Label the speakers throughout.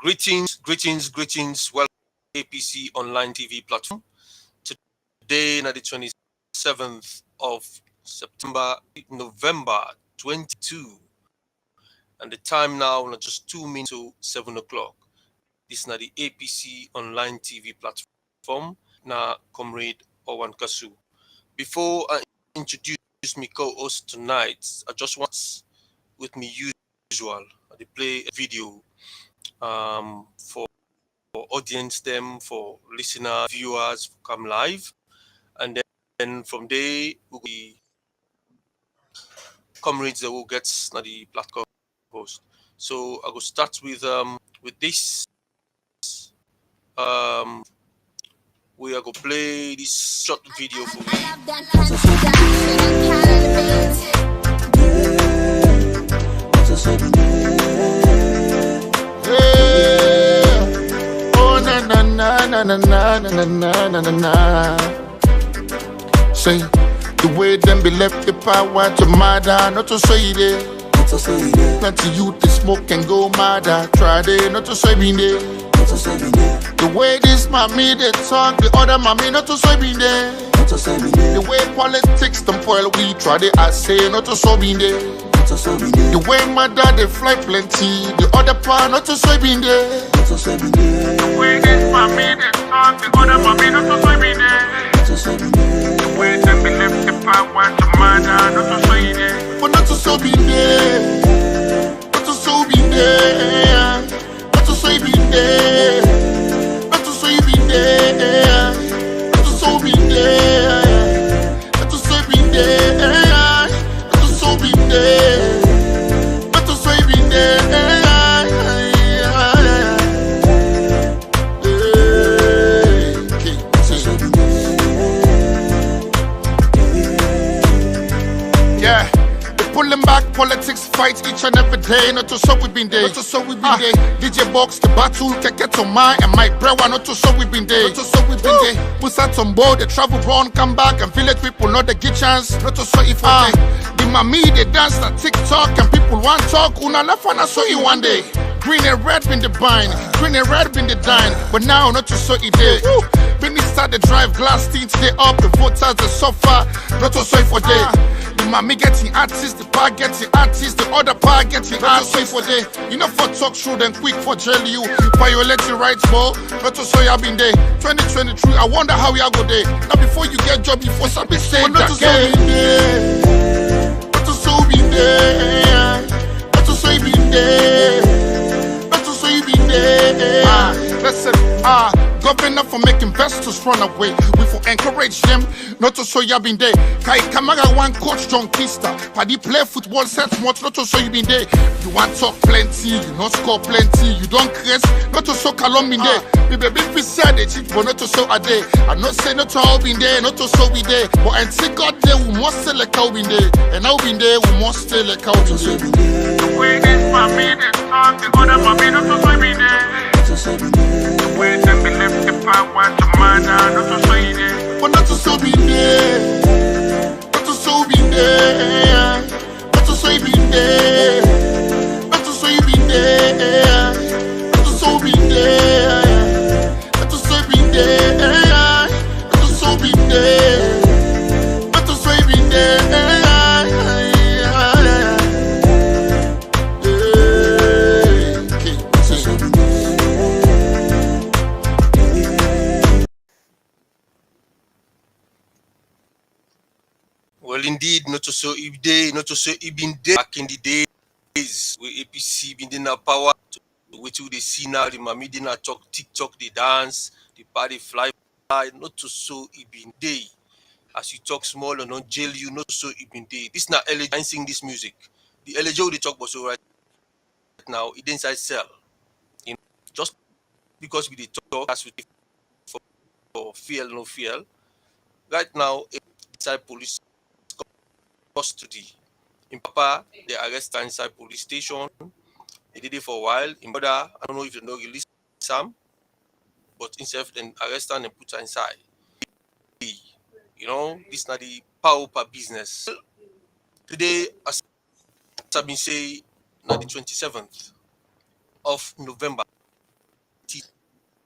Speaker 1: Greetings. Welcome to APC online TV platform. Today, na the 27th of November 22, and the time now not just 2 minutes to 7 o'clock. This is na the APC online TV platform. Na comrade Owankasu. Before I introduce my co-host tonight, I just want with me usual. I play a video for audience them, for listener, viewers come live, and then from there we'll be comrades that will get the platform host. So I will start with this. We are gonna play this short video for you.
Speaker 2: Na. Say the way them be left the power to murder, not to say it. Not to you to smoke and go mad. Try it, not to say it. The way this mommy they talk, the other mommy not to say it. The way politics them spoil, we try it. I say not to say it. The way mother they fly plenty, the other part not to say it. The way this mommy they talk, the other mommy not to say it. The way them be left the power to murder, not to say it. But not to say it. Not to say it. Not to say it. Not to say it. Not to say it. Not to say it. Not to say it. Yeah, they pulling back politics, fight each and every day. Not to so we been there. Not to so we been there. DJ box the battle, keke to mine and my brewer. Not to so we been there. Not to so we been there. Put out on board, they travel run, come back and village people not the get chance. Not to so if the mommy they dance na TikTok and people want talk. Una left and I saw you one day. Green and red been the bind, green and red been the dine. But now not to so it day. When it start the drive glass things they up, the voters they suffer. Not to so for day. The mommy getting artists, the pa getting artists, the other pa getting artists for day. You know for talk show then quick for jail you. Violate your rights, bro. Not to so you been there. 2023, I wonder how you go there. Now before you get job, before somebody say that. Not to so be there. Not to so be there. Not to so be there. Listen, governor for make investors run away. We for encourage them not to so you been there. Kai Kamara one coach John Kista. Paddy play football set much not to so you been there. You want talk plenty, you not score plenty. You don't crest, not to so Kalom been there. The baby said it, but not to so a day. I not say not to all been there, not to so be there. But and see God there, we must still like how been there. And now been there, we must still like how been there. The way this mommy they talk, the other mommy not to so be there. The way them be left the power to murder, not to say it. But not to so be there. Not to so be there. Not to say be there. Not to say be there. Not to so be there. Not to say be there. Not to so be there. Not to say be there.
Speaker 1: Well, indeed, not to so if they, not to so it been there back in the days where APC been in power. Which they see now, the mommy did not talk TikTok, the dance, the party fly, not to so it been day. As you talk small or not jail you, not so it been day. This not LJ sing this music. The LJ they talk about so right now, it inside cell. You know, just because we did talk as we for fear, no fear. Right now, inside police custody. In Papa, they arrest her inside police station. They did it for a while. In Brother, I don't know if you know release Sam, but instead then arrest her and put her inside. You know, this is not the power business. Today, as I've been saying, on the 27th of November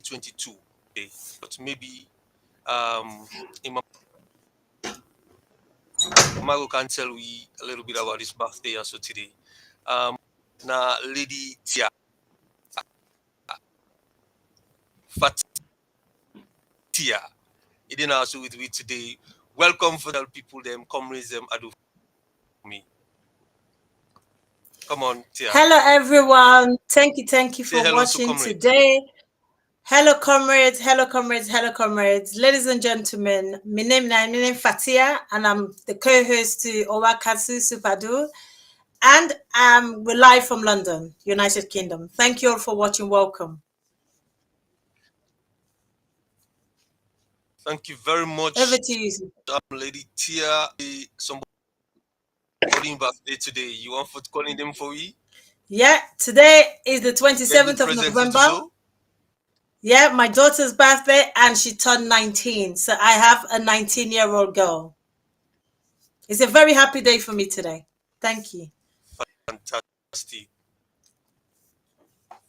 Speaker 1: 2022. But maybe Mago can tell we a little bit about his birthday also today. Now, Lady Tia Fattia, he didn't also with me today. Welcome for the people, them comrades, them ado for me. Come on, Tia.
Speaker 3: Hello, everyone. Thank you
Speaker 1: Say
Speaker 3: for
Speaker 1: hello to
Speaker 3: watching
Speaker 1: comrades.
Speaker 3: today. Hello, comrades. Hello, comrades. Hello, comrades. Ladies and gentlemen, my name is Fattia, and I'm the co-host to Owankasu Supadu, and we're live from London, United Kingdom. Thank you all for watching. Welcome.
Speaker 1: Thank you very much.
Speaker 3: Over to you.
Speaker 1: Lady Tia. Somebody birthday today. You want for calling them for me?
Speaker 3: Yeah, today is the
Speaker 1: Get the
Speaker 3: 27th of
Speaker 1: present to
Speaker 3: November.
Speaker 1: so?
Speaker 3: Yeah, my daughter's birthday, and she turned 19. So I have a 19-year-old girl. It's a very happy day for me today. Thank you.
Speaker 1: Fantastic.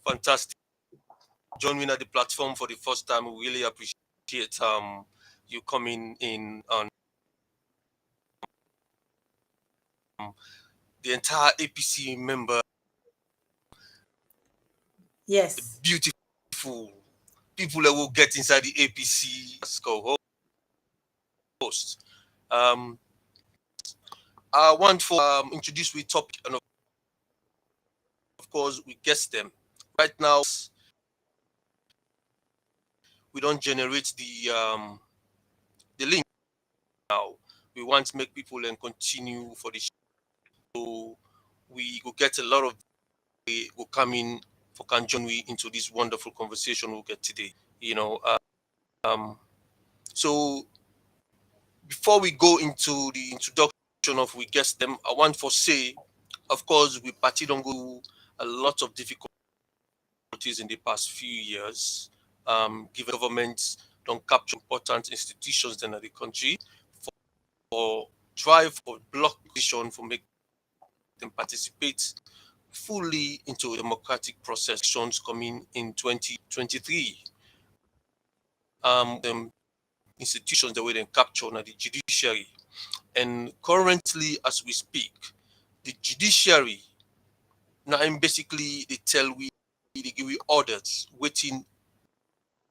Speaker 1: Fantastic. Join me at the platform for the first time. We really appreciate you coming in on the entire APC member.
Speaker 3: Yes.
Speaker 1: The beautiful people that will get inside the APC as co-host. I want for introduce we topic, and of course we guess them. Right now we don't generate the link now. We want to make people and continue for the show. So we will get a lot of will come in for can join we into this wonderful conversation we'll get today. So before we go into the introduction of we guess them, I want to say, of course, we party don't go a lot of difficulties in the past few years. Given governments don't capture important institutions in the country for drive for block position for make them participate fully into a democratic process coming in 2023. Them institutions the way they capture now the judiciary. And currently, as we speak, the judiciary now basically they tell they give we orders waiting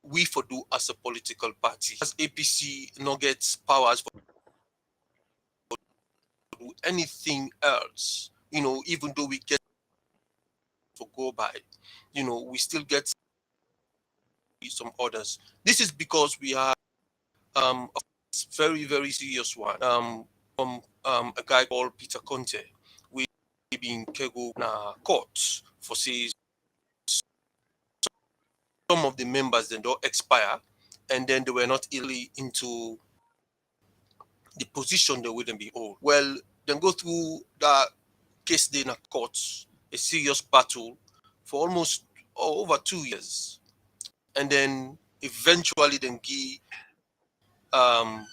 Speaker 1: we for do as a political party. As APC no gets powers for do anything else, even though we get for go by, we still get some orders. This is because we are a very, very serious one. From a guy called Peter Conte, we been kego na court for say some of the members then don't expire, and then they were not really into the position they wouldn't be old. Well, then go through that case day in a court, a serious battle for almost over 2 years, and then eventually then give um,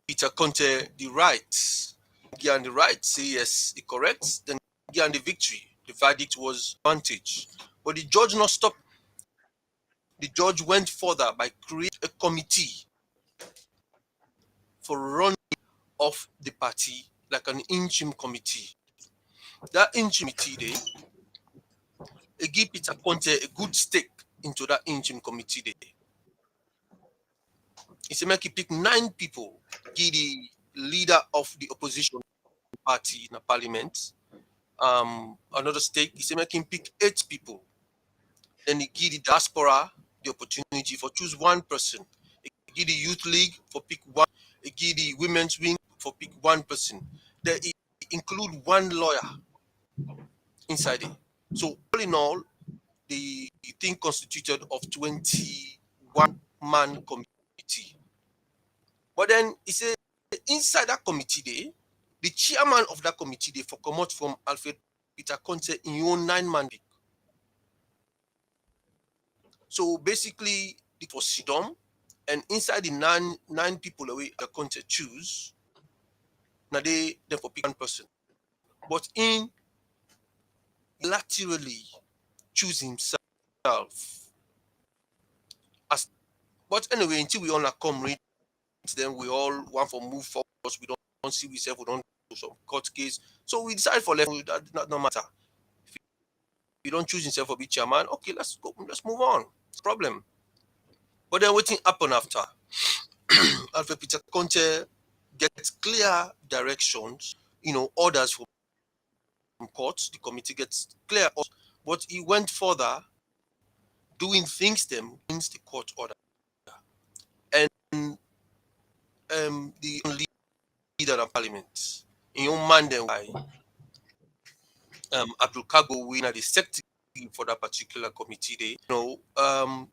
Speaker 1: Peter Conte the rights. Give the right, say yes, it correct, then give the victory. The verdict was advantage. But the judge not stopped. The judge went further by creating a committee for running of the party, like an interim committee. That interim committee, they give Peter Conte a good stake into that interim committee. He said, make he pick 9 people, give the leader of the opposition party in the parliament. Another stake, he said, make him pick 8 people. Then he give the diaspora the opportunity for choose one person. He give the youth league for pick one. He give the women's wing for pick one person. Then he include one lawyer inside it. So all in all, the thing constituted of 21-man committee. But then he said inside that committee there, the chairman of that committee they for come out from Alfred Peter Conte in your 9-man pick. So basically it was Sidom, and inside the nine people away the Conte choose, now they for pick one person. But in laterally choose himself But anyway, until we all are comrades, then we all want to move forward. We don't see ourselves, we don't do some court case. So we decide for left, that no matter. If you don't choose yourself for be chairman, okay, let's go, let's move on. It's a problem. But then what thing happen after? Alfred Peter Conte gets clear directions, orders from courts. The committee gets clear, but he went further, doing things them against the court order. And the leader of parliament, in your man then why Abdul Kago winner the secretary for that particular committee, and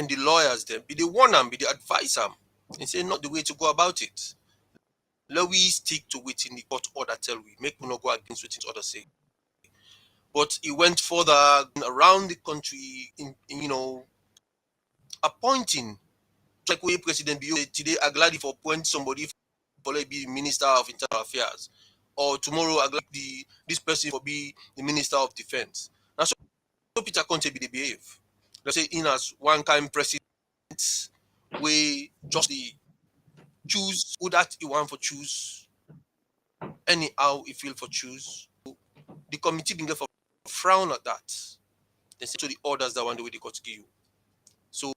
Speaker 1: the lawyers then be the warn them, be the advise them, and say not the way to go about it. Let we stick to it in the court order tell we make we not go against what order say. But he went further around the country in appointing like we President Bio today are glad if appoint somebody for be Minister of Internal Affairs, or tomorrow I glad this person for be the Minister of Defense. Now so Peter Conte be the behave. Let's say in as one kind president we just the choose who that you want for choose anyhow he feel for choose. The committee being there for frown at that. They say to the orders that one the way they got to give you. So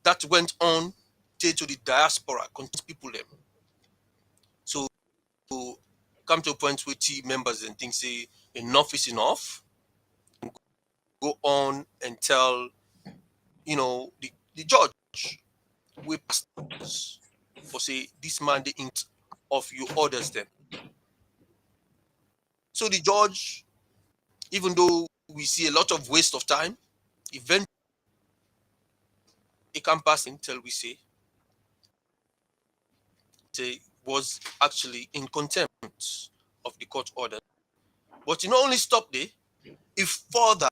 Speaker 1: that went on to the diaspora, convince people them. So come to a point where team members and things say enough is enough. And go on and tell the judge we pastors for say this man the ink of you orders them. So the judge, even though we see a lot of waste of time, eventually it can pass until we say was actually in contempt of the court order. But you not only stop there, if further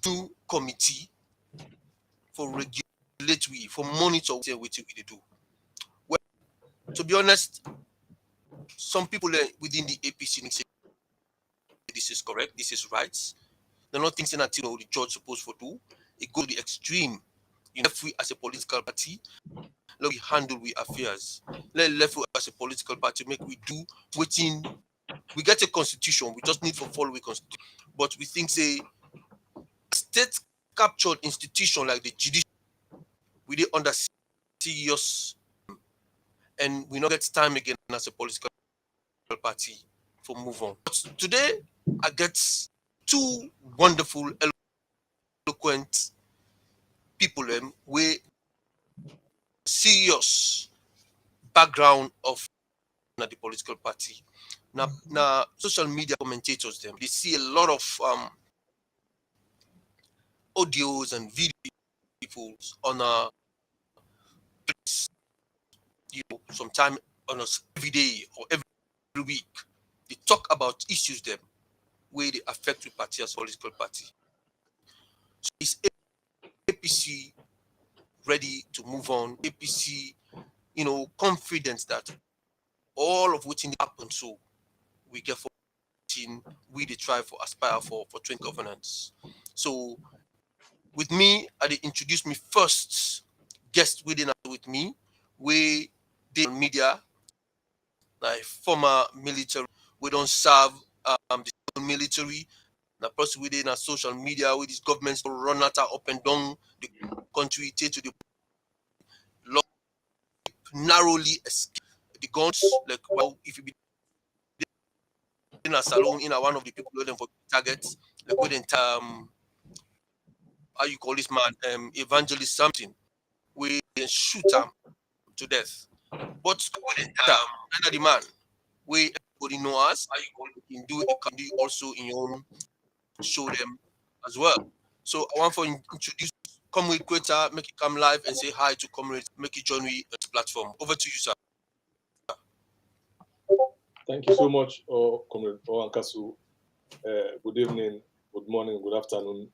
Speaker 1: do committee for regulatory, for monitor what we do. Well, to be honest, some people within the APC say this is correct, this is right. They're not thinking that the judge supposed to do. It go to the extreme. If we as a political party, let we handle we affairs. Let left as a political party make we do within. We get a constitution. We just need to follow the constitution. But we think say state captured institution like the judiciary, we dey under serious, and we not get time again as a political party for move on. But today I get two wonderful, eloquent people with serious background of the political party. Now social media commentators them they see a lot of audios and videos on sometime on us every day or every week. They talk about issues them where they affect the party as political party. So is APC ready to move on? APC, confidence that all of what happened so we get for we they try for aspire for twin governance. So with me, I they introduce me first guest within with me, we did media, like former military, we don't serve the military, the person within our social media with these governments to run at up and down the country to the narrowly escape the guns. Like, well, if you be in a salon, in a one of the people looking for targets, like within how you call this man, evangelist something, we shoot him to death. But under the man, we everybody know us. You can do also in your own show them as well. So I want to introduce Comrade Quetta, make it come live and say hi to comrades, make it join me on this platform. Over to you, sir.
Speaker 4: Thank you so much, Comrade Owankasu. Good evening, good morning, good afternoon,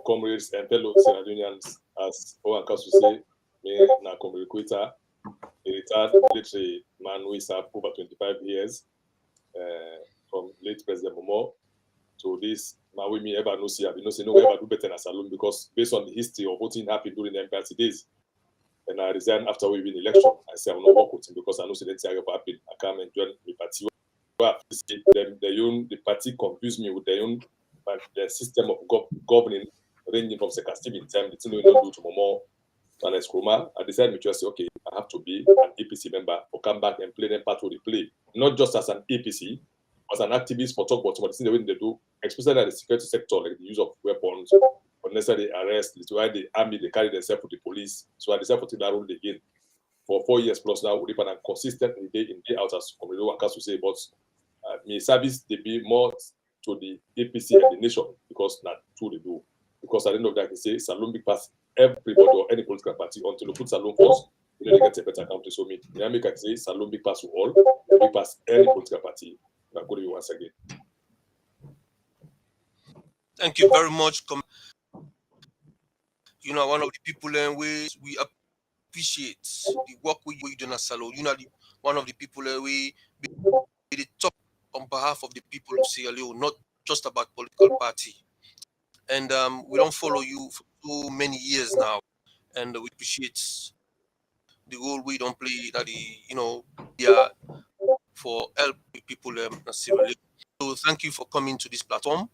Speaker 4: comrades and fellow Senadunians. As Owankasu say, me na Comrade Quetta, a retired military man who served over 25 years from late President Momo to this now we me ever no see, I no say no ever do better in Salone because based on the history of voting happened during the MPRC days. And I resigned after we win the election. I say I will not work with him because I know that I happen. I come and join the party. The party confused me with their system of governing ranging from second in time. The thing we don't do to more and as Kroma. I decided to just say, okay, I have to be an APC member or come back and play them part of the play, not just as an APC, as an activist for talk about some of the things they do, especially at the security sector, like the use of weapons, unnecessary arrest, why the army they carry themselves with the police. So I decided to take that role again for 4 years plus now. We've been consistent day in day out as Owankasu say, but my service they be more to the APC and the nation because not true they do. Because at the end of that, they say Salone big pass everybody or any political party until you put Salone first, you know they get a better country. So me, I make I say Salone big pass to all, big pass any political party. Now go to you once again.
Speaker 1: Thank you very much. You know, one of the people we appreciate the work we do in Salone. You know, one of the people we the top on behalf of the people of Sierra Leone, not just about political party. And we don't follow you for so many years now, and we appreciate the role we don't play that for help people in Sierra Leone. So thank you for coming to this platform.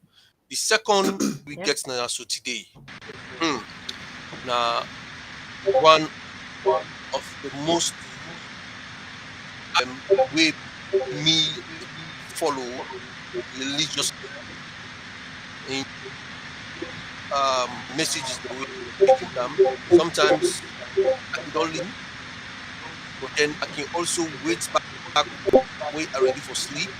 Speaker 1: The second we get now so today, now one of the most way me follow religious messages that we making them. Sometimes I can only, but then I can also wait back wait already for sleep.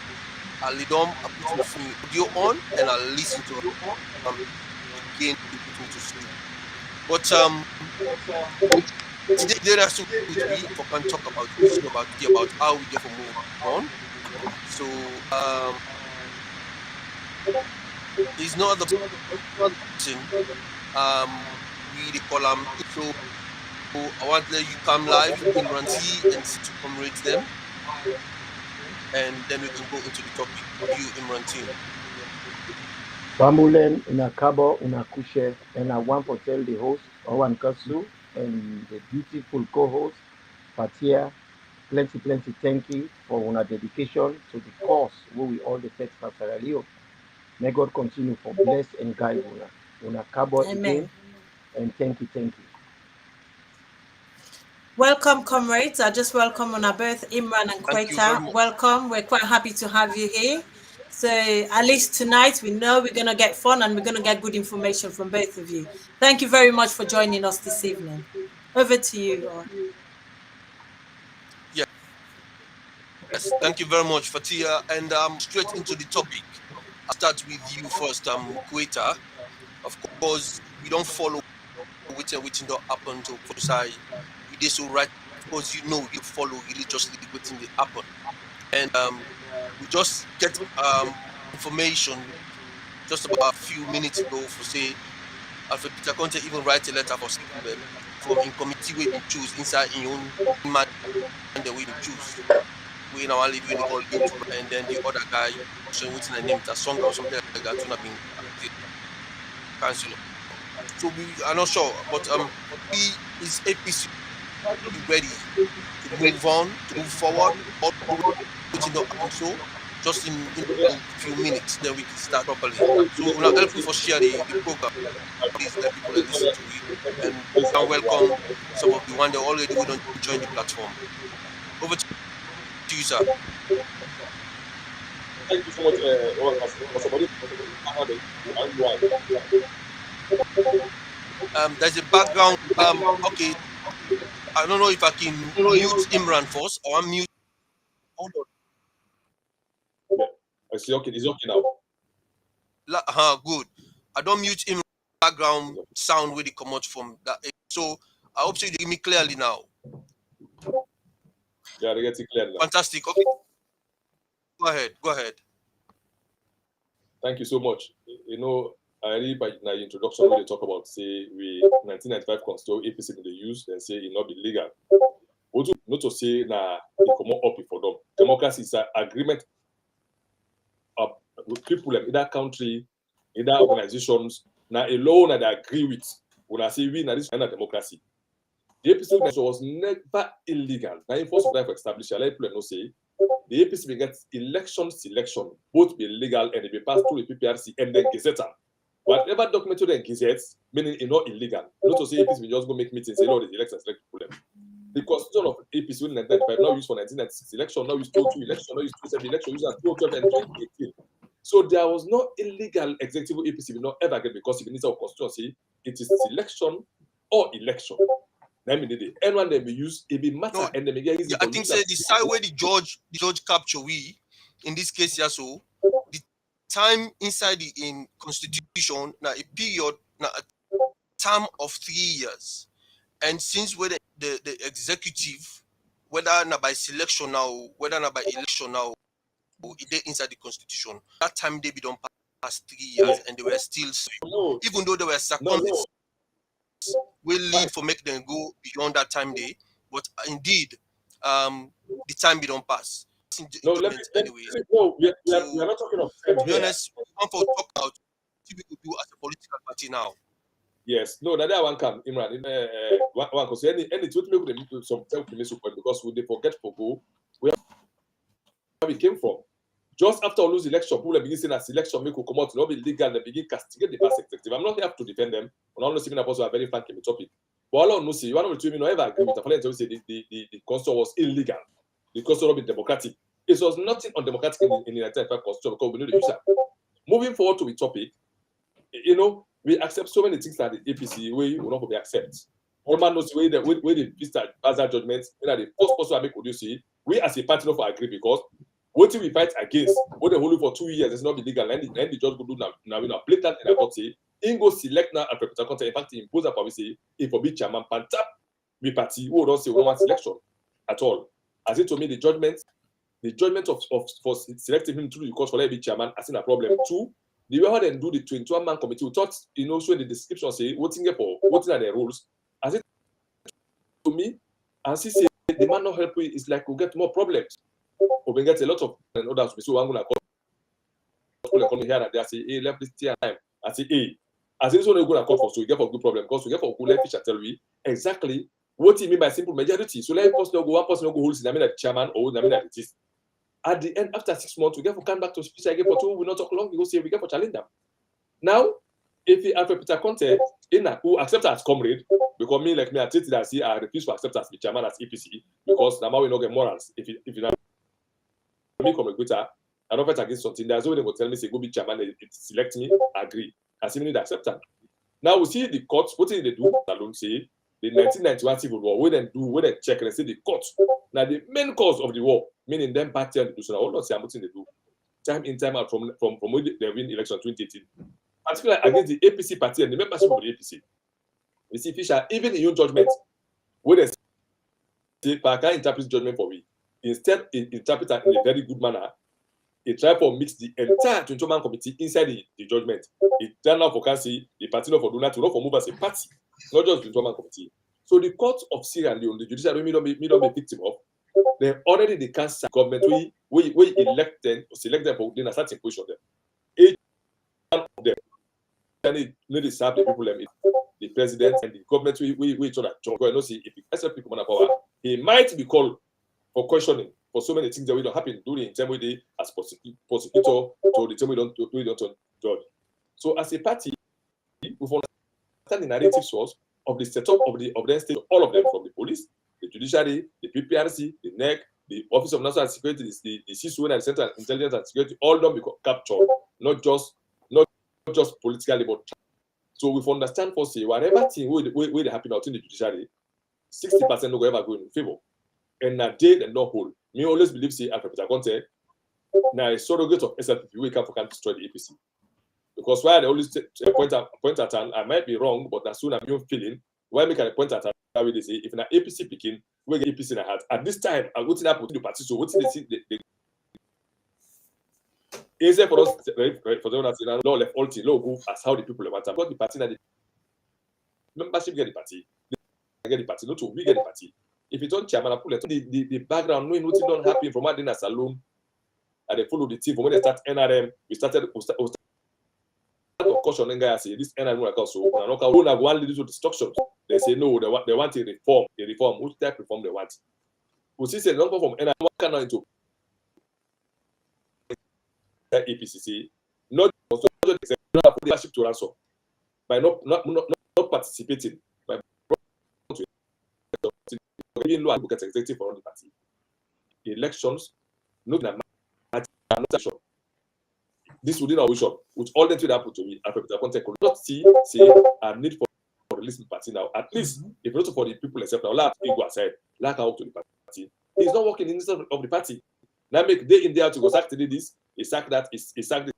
Speaker 1: I lay down, I put my phone audio on, and I listen to again to put me to sleep. But today that's so with me for can talk about how we get to move on. So there's no other person. We call them. So I want to let you come live in Ranti and to comrade them, and then we can go into the topic. You in Ranti.
Speaker 5: Bamulen, Unakabo, Unakushe, and I want to tell the host, Owankasu, and the beautiful co-host, Fattia, plenty thank you for your dedication to the cause where we all defend for Sierra Leone. May God continue for bless and guide Unakabo again, and thank you.
Speaker 3: Welcome, comrades. I just welcome on both Imran and Quetta. Welcome. We're quite happy to have you here. So at least tonight, we know we're going to get fun and we're going to get good information from both of you. Thank you very much for joining us this evening. Over to you.
Speaker 1: Yes, thank you very much, Fattia. And straight into the topic. I'll start with you first, Quetta. Of course, we don't follow which don't happen to side. We did so right because you follow religiously waiting to happen. And we just get information just about a few minutes ago for say Alfred Peter Conte even write a letter for them from in committee where you choose inside in your own man and the way you choose. We now only doing the call into and then the other guy showing what's the name it's a song or something like that to not being cancelled. So we are not sure, but is APC ready to move on, to move forward, or waiting up so just in a few minutes, then we can start properly. So we'll now help you for share the program. Please let people listen to it and welcome some of the one that already we don't join the platform. Over to you, sir.
Speaker 4: Thank you so much,
Speaker 1: there's a background. Okay, I don't know if I can mute Imran first or unmute. Hold on.
Speaker 4: Yeah, I see. Okay, it's okay now.
Speaker 1: Good. I don't mute Imran background sound where they come out from that. So I hope so you give me clearly now.
Speaker 4: Yeah, they get it clear now.
Speaker 1: Fantastic. Okay. Go ahead.
Speaker 4: Thank you so much. You know, I read by my introduction when they talk about say we 1995 constitution APC in the use and say it not be legal. But not to say na it come up for them. Democracy is an agreement with people in that country in that organizations, now alone that I agree with, when I say we, now this kind of democracy. The APC was never illegal. Now, in force of life established, I let people know say, the APC will get election selection, both be legal and it be passed through the PPRC and then Gazette. Whatever documented in Gazette, meaning it's not illegal. Not to say APC will just go make meetings, say, no, the election select problem. The constitution of APC in 1995, not used for 1996 election, not used 22 election, not used 27 election, used as 2012 and 2018. So there was no illegal executive APC will not ever get because if it needs our constituency, it is selection or election. Let me did it. Anyone that we use, it be matter
Speaker 1: No,
Speaker 4: and then we get easy.
Speaker 1: I think say the side where the judge capture we in this case here, so the time inside the in constitution now a period now a term of 3 years, and since whether the executive whether now by selection now whether now by election now it inside the constitution that time they be done past 3 years and they were still even though they were circumstances will lead for make them go beyond that time day, but indeed the time we don't pass.
Speaker 4: No, we are not talking of time.
Speaker 1: To be honest, we want to talk about what we could do as a political party now.
Speaker 4: Yes, no, that one come Imran. One because any to make some time to miss because we forget for go where we came from. Just after lose election, people begin saying that selection make come out, not be legal, and they begin castigate the past executive. I'm not here to defend them. I'm not saying that also a very frank topic. But all I know see, one of the two me ever agree with the following say the constitution was illegal. The constitution not be democratic. It was nothing undemocratic in the 1995 constitution because we know the user. Moving forward to the topic, you know, we accept so many things that the APC way will not be accept. All man knows the way the visa judgments, the first person I make would you see, we as a party not agree because what we fight against, what they hold for 2 years is not illegal, and the judge will do now we play that in a court say, in go select now and prepare content. In fact, he impose a policy if for be chairman pantap we party who don't say we don't want selection at all. As it to me, the judgment of for selecting him through the court for let be chairman as in a problem. Two, the way how they do the 21-man committee, we thought so in the description say voting are the rules. As it to me, as he say the man not help is like we get more problems. We get a lot of others. So I'm gonna call here and there say, hey, left this time. I say, hey, as it's only gonna call for so we get for good problem because we get for good fish tell we exactly what he mean by simple majority. So let person go, one person go hold the chairman or the is. At the end, after 6 months, we get for come back to speech again for 2 we not talk long, we go say we get for challenge them. Now, if you have a Peter Conte in who accept as comrade, because me like me, I treat it as I refuse to accept as the chairman as APC because now we not get morals. If you not me come a I don't fight against something. There's no way they will tell me say go be chairman, it select me, agree. As even accept that. Now we see the courts, what did they do? Alone say the 1991 civil war, where they check and they say the courts. Now the main cause of the war, meaning them party and the do so. I will not say what they do. Time in, time out from when they win election 2018. Particularly against the APC party and the membership of the APC. We see Fisher, even in your judgment, when they say, I can't interpret judgment for me. Instead, it interpret it in a very good manner. It try to mix the entire 21-man committee inside the judgment. It turned out for Kansi, the party not for Duna to not for move as a party, not just the 21-man committee. So the court of Sierra Leone, the judiciary, me don't be victim of. They already the Kansi government we elect them, select them for a certain position of them. Each one of them, they need to serve the people, the president and the government. We each other. John Goy, no see if he accept people on power, he might be called for questioning for so many things that we don't happen during the time we did as prosecutor to the time we don't judge. So as a party, we understand the narrative source of the setup of the state, all of them, from the police, the judiciary, the PPRC, the NEC, the Office of National Security, the CSU and the Central Intelligence and Security, all of them become captured, not just politically, but so we understand for say whatever thing we happen out in the judiciary, 60% no go ever go in favor. And a day they not hold. Me always believe say after Peter Conte, now a surrogate of SLPP we can destroy the APC. Because why they always point at and I might be wrong, but as soon as I'm feeling, why make a point at that way they say if an APC picking, we get APC in a heart. At this time, I go to that the party, so what's the easier for us for them that say law left all thing, law go as how the people want to. Got the party that the membership get the party, they get the party, not to we get the party. If you don't chairman, I put the background, knowing what don't happen from Adina Salon, and they follow the team from when they start NRM. We started caution and guys say this NRM so who na one lead to destruction. They say no, they want a reform. Which type of reform they want? We see say don't come from NRM cannot into APCC, not also leadership to answer by not participating, by giving law advocate executive for all the party. Elections, no election. This within our wisdom, with all the things that happen to me, and the content could not see a need for releasing the party now. At least, if not for the people except now, let go aside, let out to the party. He's not working in the of the party. Now make day in day out to go sack to this, he sack that, he sack this,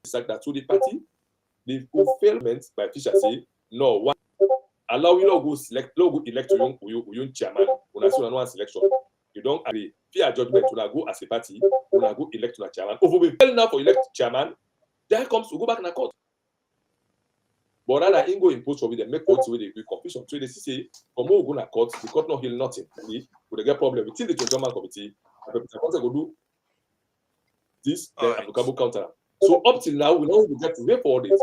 Speaker 4: he sack that to the party. The fulfillment by Fisher say, no, one allow you to go select, go elect you chairman, when I see one selection. You don't agree. Fear judgment to go as a party, when I go elect to a chairman. If we fail now for elect chairman, then comes to go back in a court. But rather, in go impose for them, make courts with a good confusion. So they say, from who go to court, the court not heal nothing. We get problem within the German committee. The court go do this, then applicable counter. So up till now, we know we get to wait for it.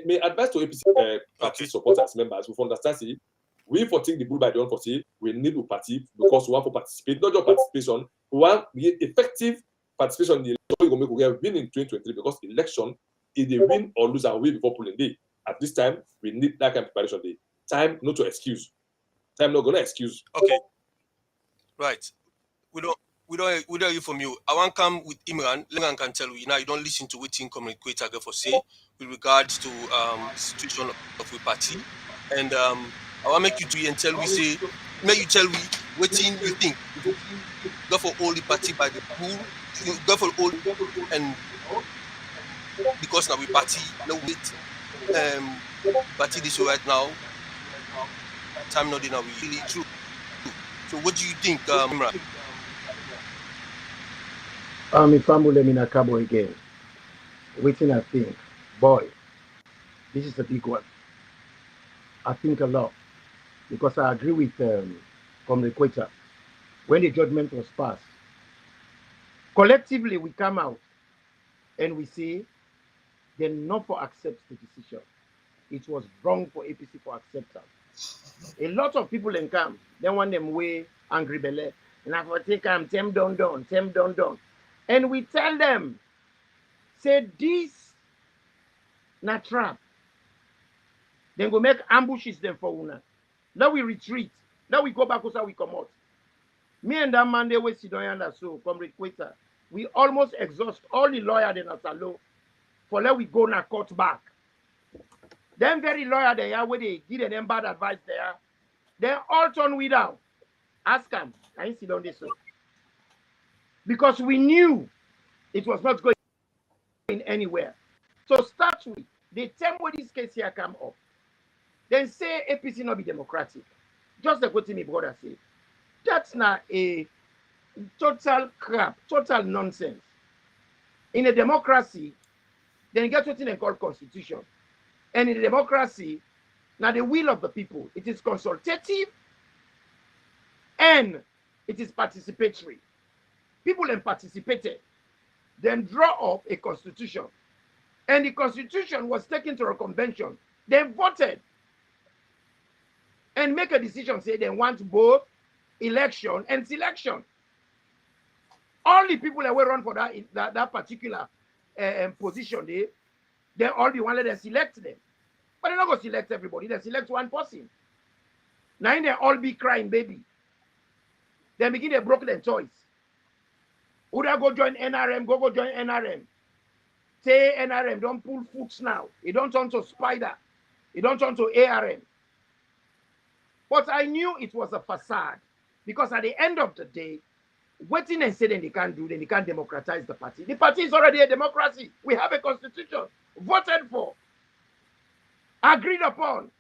Speaker 4: May advise to APC party supporters, members, we understand, see, we for take the bull by the horn for say, we need to party because we want to participate, not just participation, we want effective participation in the election. We have been in 2023 because election is the win or lose our way before polling day. At this time, we need that kind of preparation day. Time not to excuse. Time not gonna excuse.
Speaker 1: Okay. Right. We don't hear from you. I want to come with Imran. Imran can tell you now you don't listen to what communicator for say with regards to the situation of the party. And I want to make you to and tell we say, may you tell me what you think. Go for all the party by the pool. Go for all and because now we party no wait. Party this right now. Time not in our really true. So what do you think, Imran?
Speaker 5: If I'm Lemina Cabo again, waiting, I think, boy, this is a big one. I think a lot because I agree with Comrade Quetta. When the judgment was passed, collectively we come out and we say they're not for accept the decision. It was wrong for APC for acceptance. A lot of people in camp, they want them way angry belly. And I for take them, tem done. And we tell them, say this not trap. Then go make ambushes them for una. Now we retreat. Now we go back how we come out. Me and that man they will sit down and so Comrade Quetta. We almost exhaust all the lawyers in Asalo for let we go na court back. Them very lawyer they are where they give them bad advice there. They all turn we down. Ask them. I ain't sit down this. Because we knew it was not going anywhere. So start with the time when this case here come up. Then say APC not be democratic. Just like what my brother said. That's not a total crap, total nonsense. In a democracy, then you get what they call constitution. And in a democracy, now the will of the people, it is consultative and it is participatory. People then participated, then draw up a constitution. And the constitution was taken to a convention. They voted and make a decision, say they want both election and selection. All the people that were run for that particular position, they all be one let them select them. But they're not going to select everybody. They select one person. Now they all be crying, baby. Then begin to broke their choice. Would I go join NRM? Go join NRM. Say NRM, don't pull foots now. It don't turn to Spider. It don't turn to ARM. But I knew it was a facade. Because at the end of the day, waiting and saying they can't do, then they can't democratize the party. The party is already a democracy. We have a constitution voted for, agreed upon.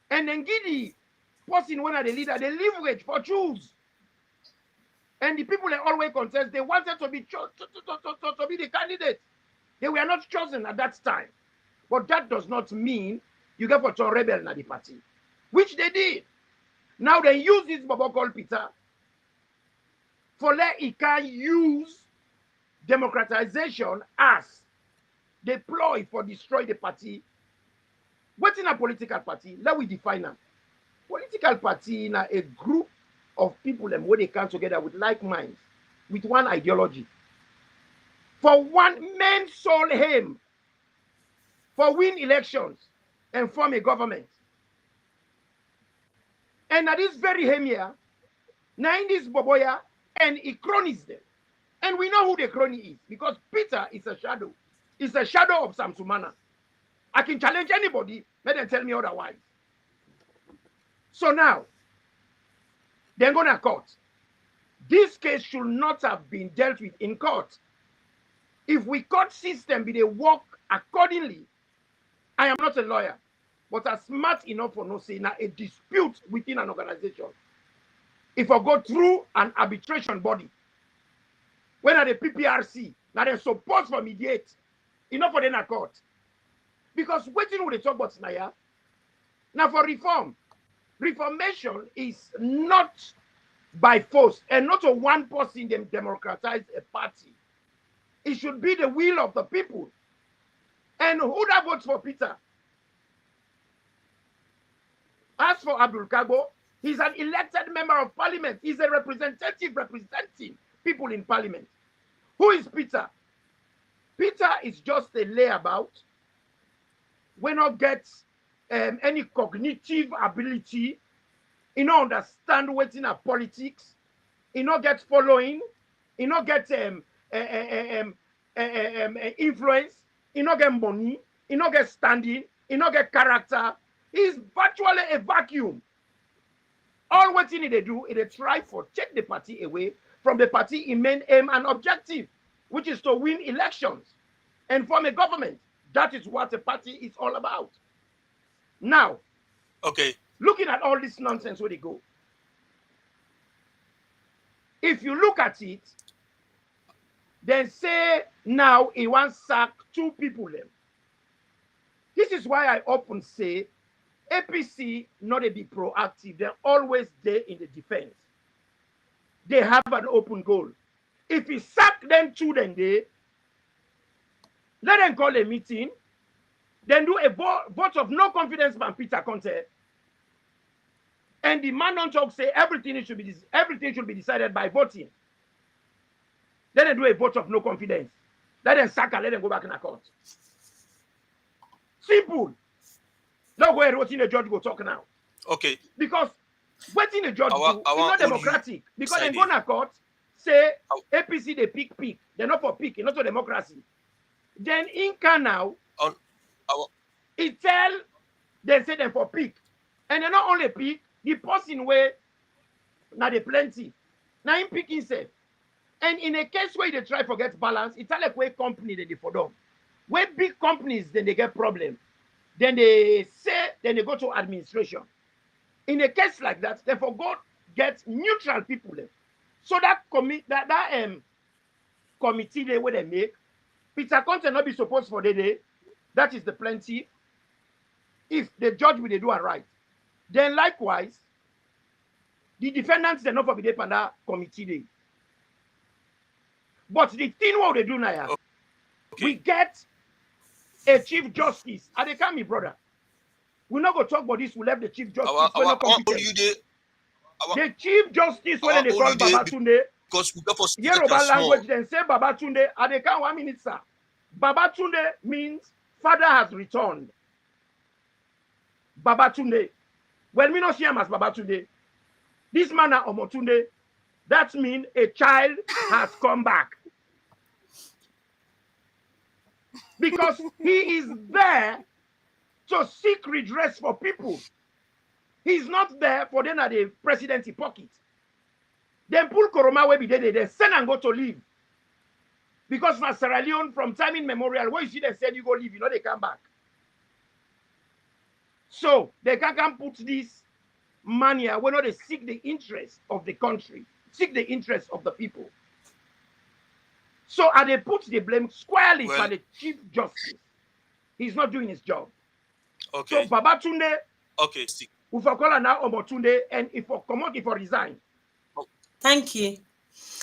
Speaker 5: And then give the person one of the leader, the leverage for choose. And the people that always contest, they wanted to be to be the candidate. They were not chosen at that time. But that does not mean you get for to rebel na the party, which they did. Now they use this Bobo called Peter for let he can use democratization as they ploy for destroy the party. What's in a political party? Let we define them. Political party in a group of people and where they come together with like minds, with one ideology, for one main sole aim, for win elections and form a government. And at this very aim here, now in this Boboya, and he cronies them. And we know who the crony is, because Peter is a shadow. It's a shadow of Samsumana. I can challenge anybody, let them tell me otherwise. So now, they're going to court. This case should not have been dealt with in court. If we court system be they work accordingly, I am not a lawyer, but I'm smart enough for no say now a dispute within an organization. If I go through an arbitration body, when are the PPRC, now they're supposed to mediate, enough for them a court. Because waiting with the talk about now, now for reform, reformation is not by force and not a one person them democratize a party. It should be the will of the people. And who that votes for Peter? As for Abdul Kago, he's an elected member of parliament. He's a representative representing people in parliament. Who is Peter? Peter is just a layabout. We not get any cognitive ability. He not understand what's in our politics. He not get following. He not get influence. He not get money. He not get standing. He not get character. He's virtually a vacuum. All what they do is they try for take the party away from the party in main aim and objective, which is to win elections and form a government. That is what the party is all about. Now,
Speaker 1: okay,
Speaker 5: looking at all this nonsense where they go, if you look at it, then say now he wants sack 2 people them. This is why I often say APC not a be proactive. They're always there in the defense. They have an open goal. If he sack them 2 then they let them call a meeting, then do a vote of no confidence by Peter Conte. And the man on talk say everything should be decided by voting. Let them do a vote of no confidence. Let them sack and let them go back in the court. Simple. Not where waiting the judge go talk now.
Speaker 1: Okay.
Speaker 5: Because waiting the judge is not democratic. Because they go to court, say APC they pick. They're not for pick, not for democracy. Then Inca now, he tell they say them for pick. And they not only pick, the person where now they plenty. Now him pick himself. And in a case where they try to get balance, it's like where company they for them. Where big companies then they get problem. Then they say, then they go to administration. In a case like that, they forgot get neutral people there. So that committee they where they make, Peter Conte not be supposed for the day. That is the plenty. If the judge will they do it right, then likewise, the defendants they not for the that committee day. But the thing what they do now, we get a chief justice. And they come, me brother. We're not going to talk about this. We left the chief justice. The chief justice when they call Babatunde.
Speaker 1: Because we go for
Speaker 5: Yoruba language, then say Babatunde. And they come 1 minute, sir. Babatunde means father has returned. Babatunde. When we not see him as Babatunde, this man is Omotunde. That means a child has come back. Because he is there to seek redress for people. He's not there for them at the presidency pocket. Then pull Koroma where be there, they send and go to leave. Because for Sierra Leone, from time immemorial, where you see them send you go leave, you know they come back. So they can't put this money where not they seek the interest of the country, seek the interest of the people. So and they put the blame squarely for the Chief Justice. He's not doing his job.
Speaker 1: Okay.
Speaker 5: So Babatunde,
Speaker 1: okay,
Speaker 5: we for call now Omotunde, and if for come out, if for resign.
Speaker 3: Thank you.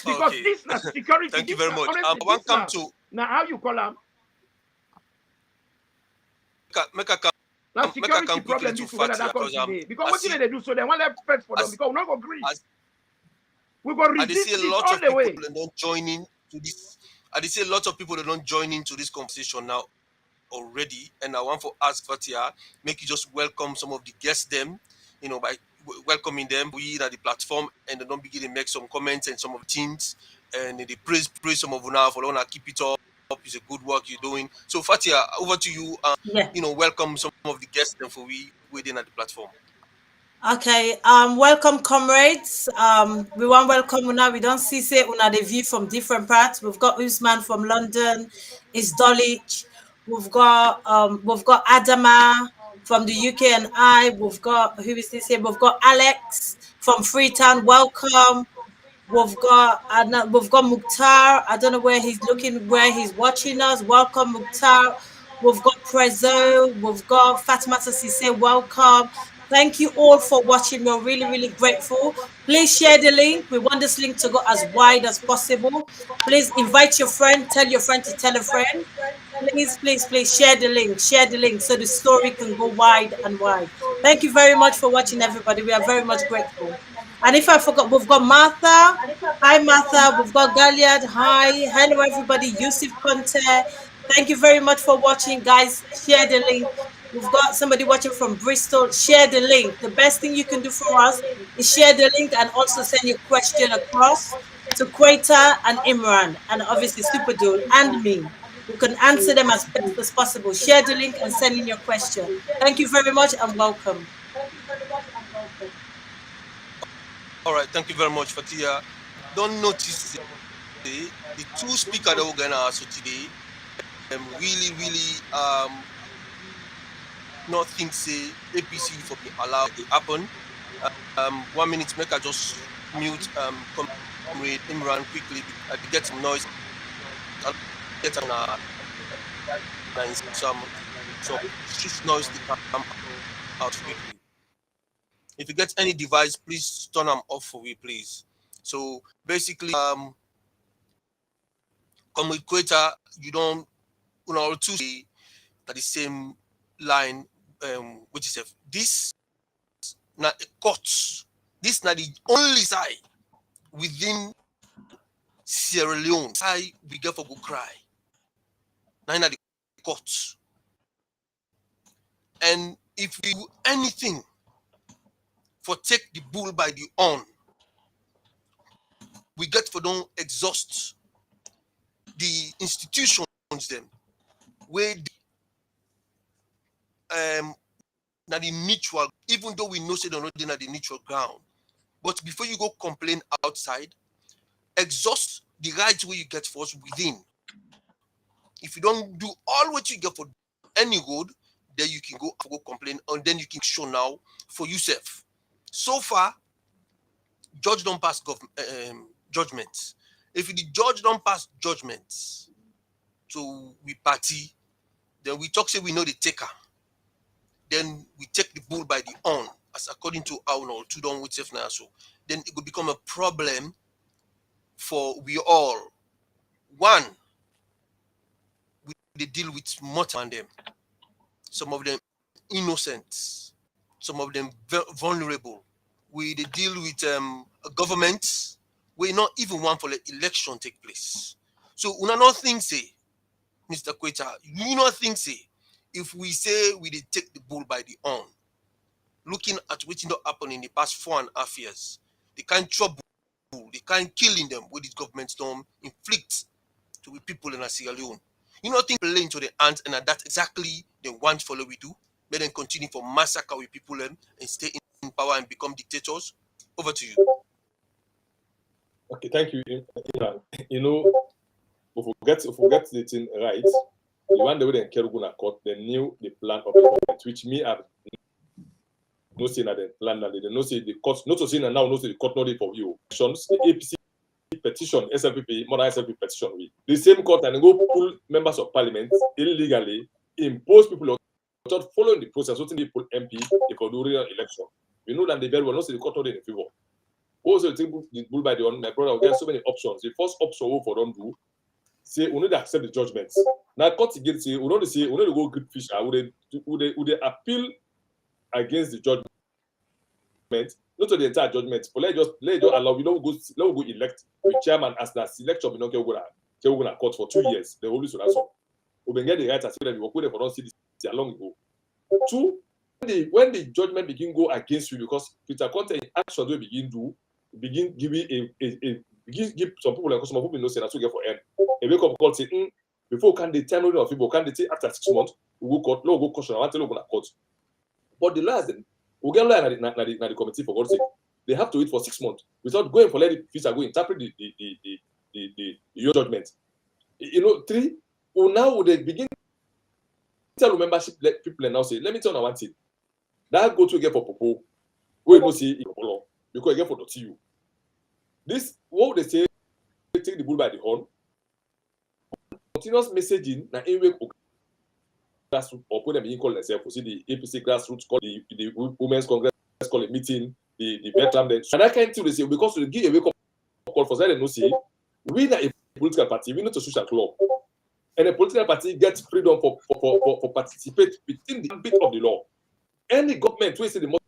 Speaker 5: Because this is security.
Speaker 1: Thank you very much.
Speaker 5: Honestly,
Speaker 1: Welcome to
Speaker 5: now how you call him? Now security problem this together that comes today. Because what did they do? So they want to fight for them because we're not going to agree. We go resist it all the way.
Speaker 1: Don't join in to this. I say a lot of people that don't join into this conversation now already, and I want to ask Fattia, make you just welcome some of the guests them, by welcoming them. We at the platform, and they don't begin to make some comments and some of the teams, and they praise some of you for want to keep it up. It's a good work you're doing. So Fattia, over to you. Welcome some of the guests them for we within at the platform.
Speaker 3: Okay, welcome comrades. We want welcome una. We don't see say una the view from different parts. We've got Usman from London, is Dulwich. We've got Adama from the UK and we've got who is this here? We've got Alex from Freetown. Welcome. We've got Mukhtar. I don't know where he's looking, where he's watching us. Welcome, Mukhtar. We've got Prezzo. We've got Fatima Sise. Welcome. Thank you all for watching. We're really, really grateful. Please share the link. We want this link to go as wide as possible. Please invite your friend. Tell your friend to tell a friend. Please, please, please share the link. Share the link so the story can go wide and wide. Thank you very much for watching, everybody. We are very much grateful. And if I forgot, we've got Martha. Hi, Martha. We've got Galiad. Hi. Hello, everybody. Yusuf Conte. Thank you very much for watching, guys. Share the link. We've got somebody watching from Bristol. Share the link. The best thing you can do for us is share the link and also send your question across to Queta and Imran and obviously Superdul and me. We can answer them as best as possible. Share the link and send in your question. Thank you very much and welcome.
Speaker 1: All right, thank you very much, Fattia. Don't notice the two speakers that we're gonna ask today. Really, not think say APC for be allowed to happen. 1 minute, make I just mute comrade Imran quickly. I get some noise. I'll get some noise to come out quickly. If you get any device, please turn them off for me, please. So basically, come with Queta, you don't, to say at the same line, which is this not a court. This not the only side within Sierra Leone. Side we get for go cry. Now not the court. And if we do anything for take the bull by the horn, we get for don't exhaust the institutions them where now the neutral, even though we know say they're not in the neutral ground, but before you go complain outside, exhaust the rights where you get for us within. If you don't do all what you get for any road, then you can go complain, and then you can show now for yourself. So far, judge don't pass judgments. If the judge don't pass judgments, so we party, then we talk say we know the taker. Then we take the bull by the horn, as according to our to don with self now. So then it will become a problem for we all. One, they deal with more than them. Some of them innocent, some of them vulnerable. We they deal with governments. We not even want for the election take place. So we not think say, Mr. Queta, you not think say, if we say we did take the bull by the horn, looking at what not happened in the past 4.5 years, the kind of trouble, the kind of killing them with the governments don't inflict to the people in Sierra Leone. You know, think play into the hands, and that's exactly the one follow we do. Let them continue for massacre with people and stay in power and become dictators. Over to you.
Speaker 4: Okay, thank you, Imran. You know, if we get the thing right, the one the way they Keruguna court, they knew the plan of the government, which me have no saying that the plan that they no say the court, not to say now, no say the court not for you. The APC petition, SLPP, more than SLP petition, the same court and go pull members of parliament illegally, impose people without following the process, so they pull MP for during an election. We know that the bill will not say the court not in favor. Also, the bull by the horn, my brother, there are so many options. The first option for them do say we need to accept the judgments. Now court again say we don't say we need to go good fish. Would they appeal against the judgment, not to the entire judgment, but let's just allow we don't go elect the chairman as the selection. We don't get go to court for 2 years. They always answer. We get the right as well. We work with them for don't see this long ago. Two, when the judgment begin go against you, because Peter Conte action will begin giving give some people like some people know say that's what get for end. A wake up call say before can they time of people can they take after 6 months we go court, no go question, I want to go to court. But the lawyers then we get lawyer na the committee for God's sake. They have to wait for 6 months without going for let the officer go interpret your judgment. You know, three, now they begin tell membership people now say, let me tell you one thing. That go to get for Popo, we go see because you get for the TU. This what they say, take the bull by the horn. Continuous messaging na anyway grassroots or put them in call themselves. See the APC grassroots call the Women's Congress call a meeting, the veteran then. And that kind of thing they say because they give a wake up call for say no see we are a political party, we not a social club. And a political party gets freedom for participate within the ambit of the law. Any government will say the most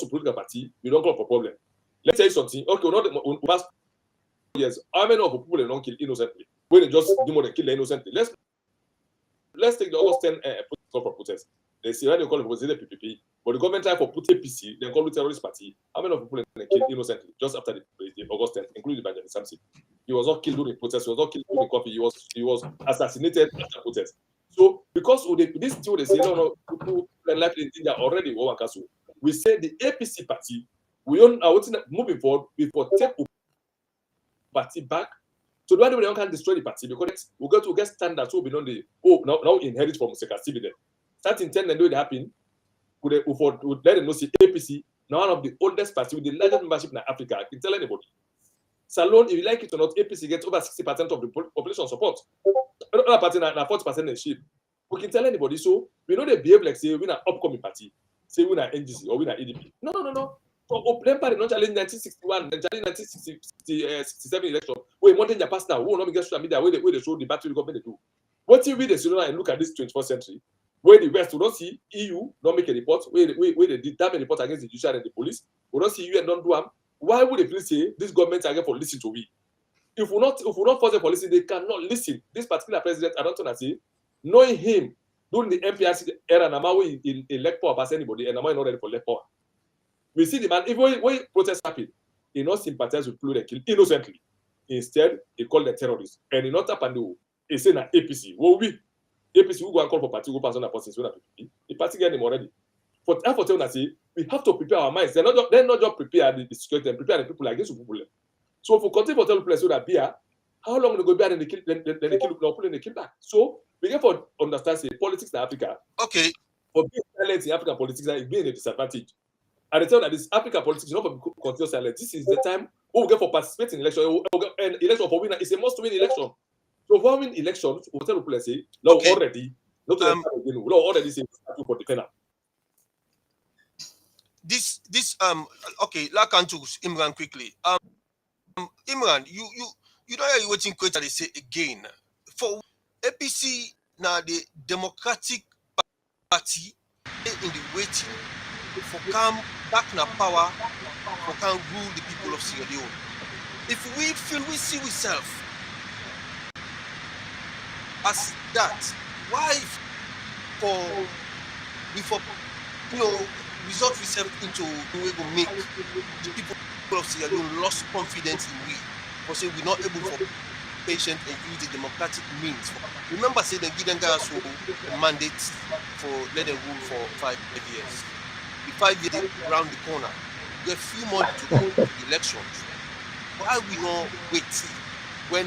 Speaker 4: political party, we don't call for problem. Let's say something. Okay, we're not the past years. How many of the people they don't kill innocently? When they just do more than kill innocently. Let's take the August 10 for protest. They say when they call it was the PPP, but the government tried for put APC, they call it terrorist party. How many of the people they killed innocently just after the August 10, including Benjamin Samson? He was not killed during protest. He was not killed during coffee. He was assassinated after protest. So because this two they say no, people life in India already Owankasu. We say the APC party. We own moving forward. We for take party back. So the way they can destroy the party because we got to get standards. So we know the now inherit from Museka Civil. Starting 10 and do it happen. Would let them know see APC now one of the oldest party with the largest membership in Africa. I can tell anybody. Salon, if you like it or not, APC gets over 60% of the population support. Another party na 40% in shape. We can tell anybody. So we know they behave like say we na upcoming party, say we na NGC or we na EDP. No. So them party not challenge 1961, then challenge 1967 election. We modern your past now. We will not get social media where they show the battle the government they do. What if we the student and look at this 21st century, where the West will not see EU don't make a report, where they did damn a report against the judiciary and the police, we don't see UN don't do them. Why would they please say this government are going for listen to we? If we not force them for listen, they cannot listen. This particular president, I don't want to say, knowing him during the MPRC era, Nama we elect power pass anybody, and Nama not ready for elect power. We see the man, even when protests happen, he not sympathize with people they kill innocently. Instead, he call them terrorists. And he not tap and do, he say na APC. Well, we APC will go and call for party, go pass on a person, the party get him already. For telling us, we have to prepare our minds. They're not just prepare the security and prepare the people against people. So if we continue for telling people so that beer, how long they go beer then they kill then they kill back. So we get for understand say politics in Africa.
Speaker 1: Okay.
Speaker 4: For being silent in African politics is being a disadvantage. And they tell that this African politics is not for continue silent. This is the time we get for participating in election. And election for winner is a must win election. So for win elections, we tell people say, no, okay. Already, not to already say for defender.
Speaker 1: This okay, like on to Imran quickly. Imran, you know you're waiting question they say again. For APC now the Democratic Party in the waiting for come back na power for can rule the people of Sierra Leone. If we feel we see ourselves as that, why before result ourselves into we will make the people of Sierra Leone lost confidence in we because say we're not able for patient and use the democratic means. Remember, say they give them guys who mandate for let them rule for 5 years. The 5 years around the corner, we have few months to go to the elections. Why we not wait when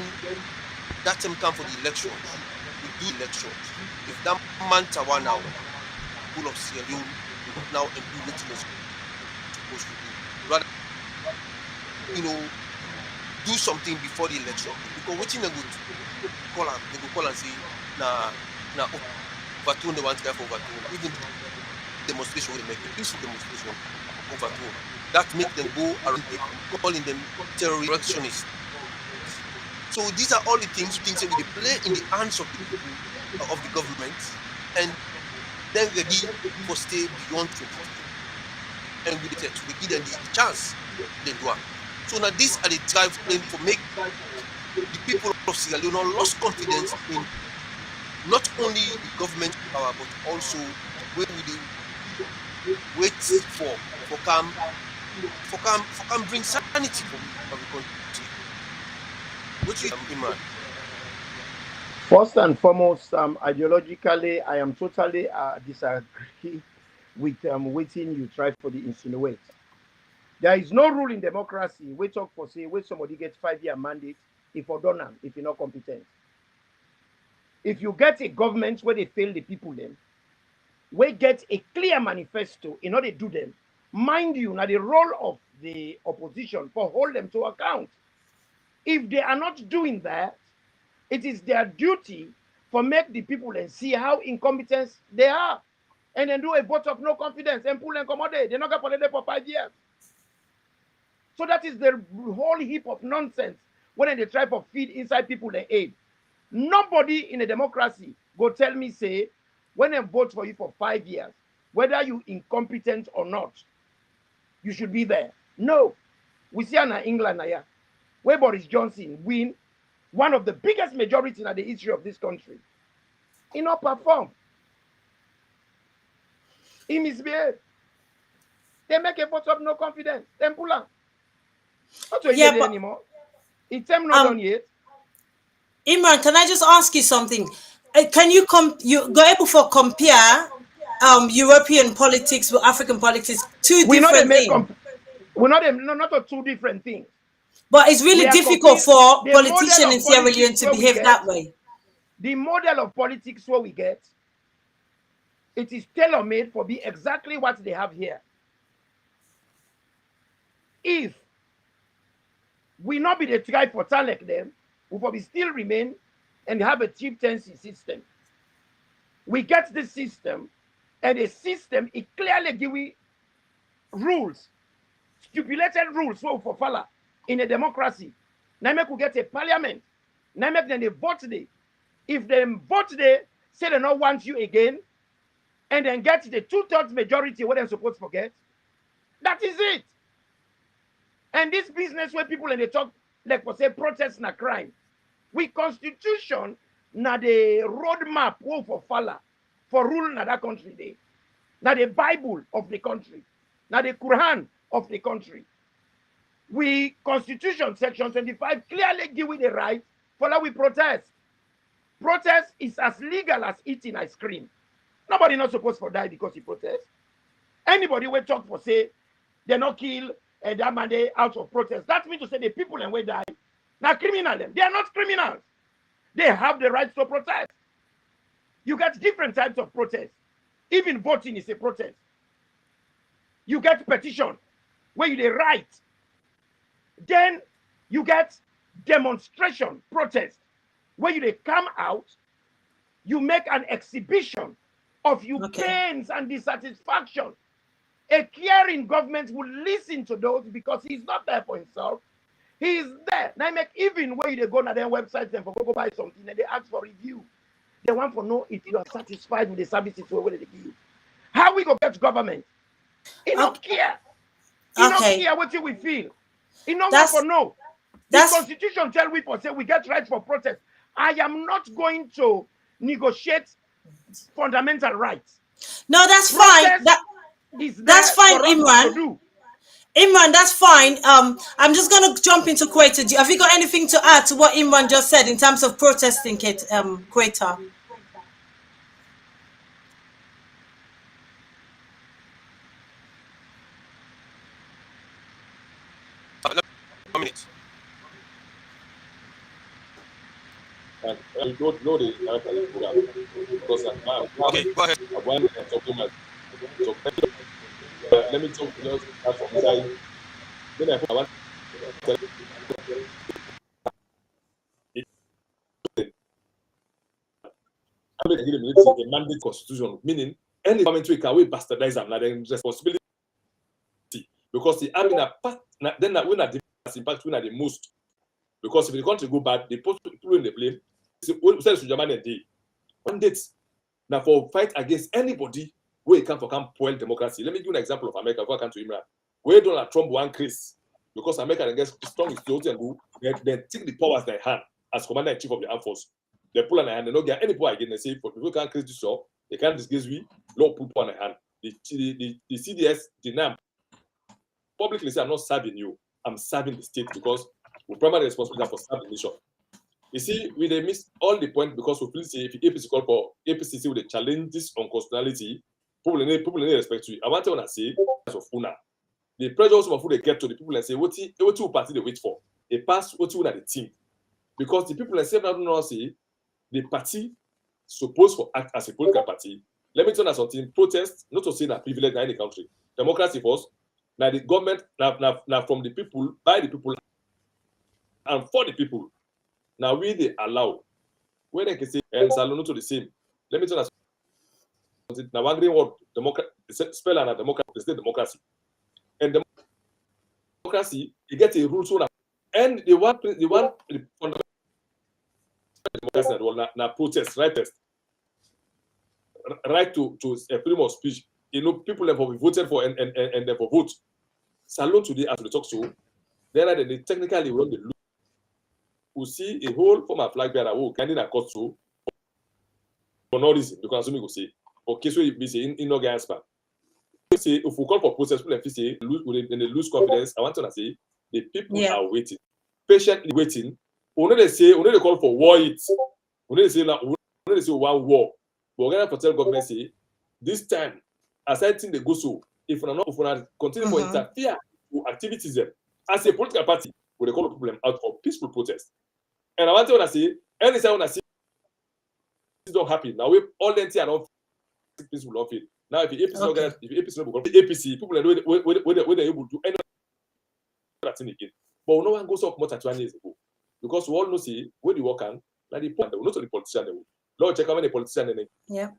Speaker 1: that time come for the elections? We do elections. If that man tawa now, people of Sierra Leone now and do what is supposed to do. Rather, do something before the election. Because what they go call and say, na overturn the one guy for overturn. Even demonstration will make a peaceful demonstration overturn. That make them go around calling them terrorists. So these are all the things that we play in the hands of the people of the government, and then ready for stay beyond 2023. And we give them the chance. They do it. So now these are the drive for make the people of Sierra Leone lost confidence in not only the government power, but also where we wait for come bring sanity for the country. What you Imran?
Speaker 5: First and foremost, ideologically, I am totally disagree with waiting you try for the insinuate. There is no rule in democracy. We talk for say where somebody gets 5-year mandate if you don't if you're not competent. If you get a government where they fail the people, then we get a clear manifesto in order to do them. Mind you, now the role of the opposition for hold them to account. If they are not doing that, it is their duty for make the people and see how incompetent they are, and then do a vote of no confidence and pull and accommodate. They're not going to put it for 5 years. So that is the whole heap of nonsense when they try to feed inside people and aid. Nobody in a democracy go tell me, say, when they vote for you for 5 years, whether you incompetent or not, you should be there. No. We see in England, where Boris Johnson win one of the biggest majorities in the history of this country. He not perform. He misbehave. They make a vote of no confidence. Then pull out. Not to
Speaker 3: Yeah, but
Speaker 5: anymore. It's not done yet.
Speaker 3: Imran, can I just ask you something? Can you go able to compare European politics with African politics? Two different things.
Speaker 5: We're not two different things.
Speaker 3: But it's really difficult for politicians in Sierra Leone to behave that way.
Speaker 5: The model of politics where we get, it is tailor-made for be exactly what they have here. If we not be the try for talent them, we probably still remain and have a chieftaincy system. We get this system, and the system, it clearly gives we rules, stipulated rules for follow in a democracy. Now we get a parliament. Now then they vote there. If they vote there, say they don't want you again, and then get the 2/3 majority, what they're supposed to forget, that is it. And this business where people in the talk, like for say protest na crime. We constitution na the roadmap for follow for rule na that country day. Na the Bible of the country. Na the Quran of the country. We constitution section 25 clearly give we the right for that we protest. Protest is as legal as eating ice cream. Nobody not supposed to die because he protests. Anybody will talk for say they not kill that man they out of protest. That means to say the people and we die. Now criminal them. They are not criminals. They have the right to protest. You get different types of protest. Even voting is a protest. You get petition where you the right. Then you get demonstration, protest, where you they come out, you make an exhibition of your pains and dissatisfaction. A caring government will listen to those because he's not there for himself. He is there. Now make even where they go on their websites and for go buy something and they ask for review. They want to know if you are satisfied with the services where they give you. How we go get government? He don't care. He don't care what you will feel. He don't want to know. The constitution tell we for say we get right for protest. I am not going to negotiate fundamental rights.
Speaker 3: No, that's fine. That's fine, Imran. Imran, that's fine. I'm just gonna jump into Quetta. Have you got anything to add to what Imran just said in terms of protesting, Quetta?
Speaker 1: A minute.
Speaker 4: I don't know the program because
Speaker 1: okay, go ahead.
Speaker 4: Let me talk to you from inside. Then I want to a mandate constitution, meaning any government we can bastardize them, not the responsibility because the army na part then when the impact when the most Because if the country go bad, they put people in the blame. One date now for fight against anybody where it can spoil democracy. Let me give you an example of America before I come to Imran. Where Donald Trump won Chris because America against strong is close and they take the powers in their hand as commander in chief of the armed force. They pull on their hand, they don't get any power again. They say for people can't create this law, they can't disgrace we, law put on their hand. The CDS deny publicly say I'm not serving you, I'm serving the state because we're primarily responsible for serving the nation. You see, we they miss all the point because we feel say if the APC call for APCC with the challenges on constitutionality, people need respect to it. I want to say of Una. The pressure also of they get to the people and say what two party they wait for. They pass what two at the team. Because the people and say now say the party supposed to act as a political party. Let me tell you something, protest, not to say that privilege in any country. Democracy first. Now the government now from the people, by the people, and for the people. Now we they allow when they can say and Salon to the same. Let me tell you something. Now one green word spell and democracy. And democracy, you get a rule so that and the fundamental democracy now protest, right to a freedom of speech. You know, people have voted for and therefore vote. Salon today as we talk so, then they technically run the loop. We see a whole form of flag bearer who can in court so for no reason because some go say okay so we say in no guys back. Say if we call for protest, people say they lose confidence. I want to say the people are waiting, patiently waiting. We they call for war. We say one war. But we're gonna tell government say this time, as I think they go so, if we not continue to interfere with activities as a political party, we call the problem out for peaceful protest. And I want to say, anytime when I see this don't happen, now we all the entire don't peaceful of it. Now if the APC organize, if the APC not the APC, people are where they able to do anything again. But no one goes up more than 20 years ago. Because we all know see where the work can, now the point not to the politician. Lord check how many politicians
Speaker 3: yeah.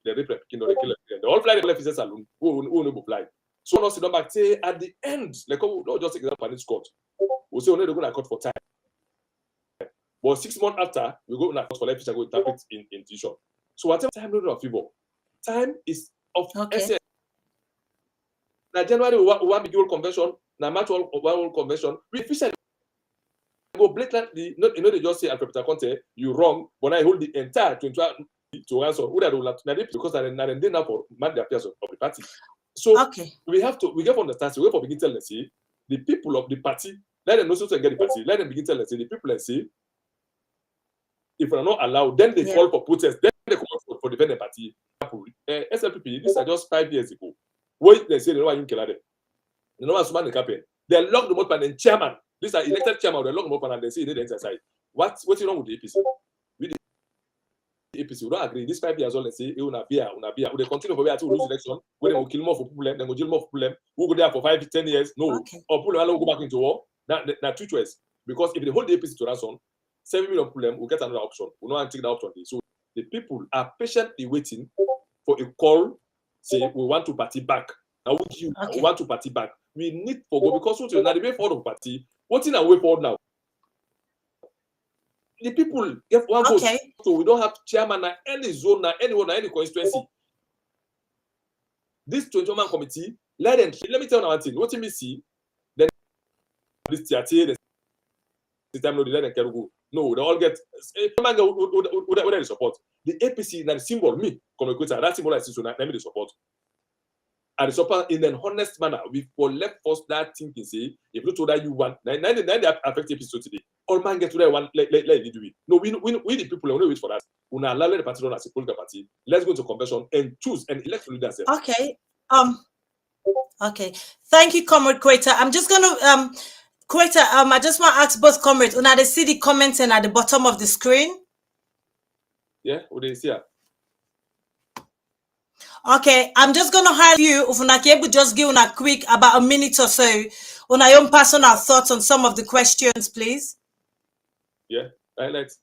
Speaker 4: They rape picking or they kill them. They all fly the officers alone. Who no fly. So now sit down back say at the end, like no just take example in this court. We say only they go to court for time. But 6 months after, we go to court for life, go interpret in decision. So whatever time no of favor, time is of essence. Now January we want big old convention. Now March one convention. We officially go blatantly. Not they just say Alfred Conte you wrong, but I hold the entire 21 to answer. Who that will because they now for man the affairs of the party. So we have to get understand. So we have to begin telling say the people of the party. Let them also get the party. Let them begin telling say the people and say. If we are not allowed, then they call for protest. Then they call for defending the party. SLPP, these are just 5 years ago. Wait, they say they know why you kill them. They know what's man happen. They lock them up and then chairman. These are elected chairman. They lock them up and they say they need to exercise. What's wrong with the APC? With the APC, we don't agree. These 5 years old, they say, una beer. Will they continue for where to lose election? When they will kill more for people, then go jail more for people. Who go there for 5 to 10 years? No. Or people will go back into war. Now, two choices. Because if they hold the APC to ransom, 7 million problem, we'll get another option. We'll not take that option. So the people are patiently waiting for a call, say we want to party back. Now we want to party back. We need to go because what now the way forward of party, what's in our way forward now? The people get one vote. So we don't have chairman at any zone, anyone, any constituency. This 21-man committee, let me tell you one thing. What you see, then this theater, the time no let them go. No, they all get who they support. The APC now the symbol me come equator. That symbol I see so now let me the support. And the support in an honest manner. We collect first that thinking say if you told that you want now they affect APC today. All man get to that one let it do it. No, we the people only wait for that. We now allow the party run as a political party. Let's go to convention and choose and elect leaders.
Speaker 3: Okay. Thank you, Comrade Quater. I'm just gonna Quater, I just want to ask both comrades, una they see the comments at the bottom of the screen?
Speaker 4: Yeah, what do you see?
Speaker 3: Okay, I'm just going to have you, if una able just give una quick, about a minute or so, una your personal thoughts on some of the questions, please.
Speaker 4: Yeah, highlights.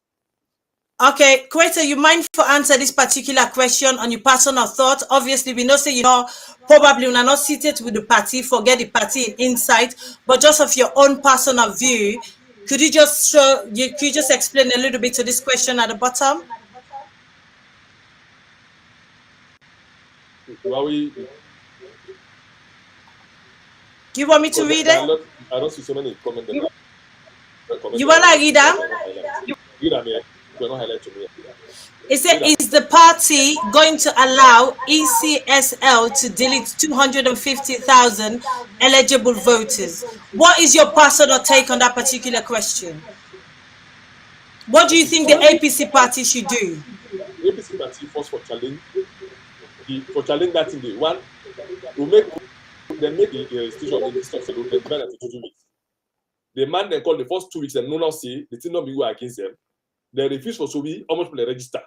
Speaker 3: Okay, Queta, you mind for answer this particular question on your personal thought? Obviously, we know say you know probably when are not seated with the party, forget the party in insight, but just of your own personal view, could you just could you just explain a little bit to this question at the bottom? Do you want me to read it?
Speaker 4: I don't see so many comments.
Speaker 3: You want to read them? It said, is the party going to allow ECSL to delete 250,000 eligible voters? What is your personal take on that particular question? What do you think the APC party should do?
Speaker 4: APC party force for challenge that in the one to make them make the station in this station then divide into 2 weeks. The man they call the first 2 weeks and no now say the thing not be against them. They refuse for so be how much people register.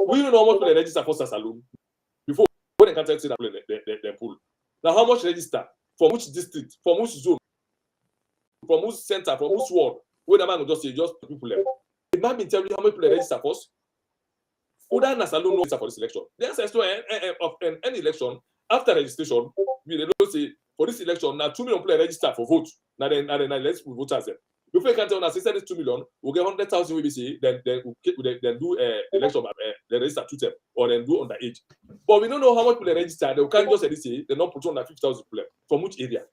Speaker 4: We don't know how much people register for Sasaloon before when they can't say that they pull. Now how much register from which district, from which zone, from which center, from which ward? Where the man will just say just people left. The man will tell you how many people register first. Uda Nasalun no register for this election. The answer is of any election after registration, we don't say for this election now 2 million people register for vote. Now then let's put voters there. Before you can tell us, say this 2 million, we'll get 100,000 WBC, then do election, then register 2 term, or then do underage. But we don't know how much people register. They can't just say they're not put on 50,000 people from which area.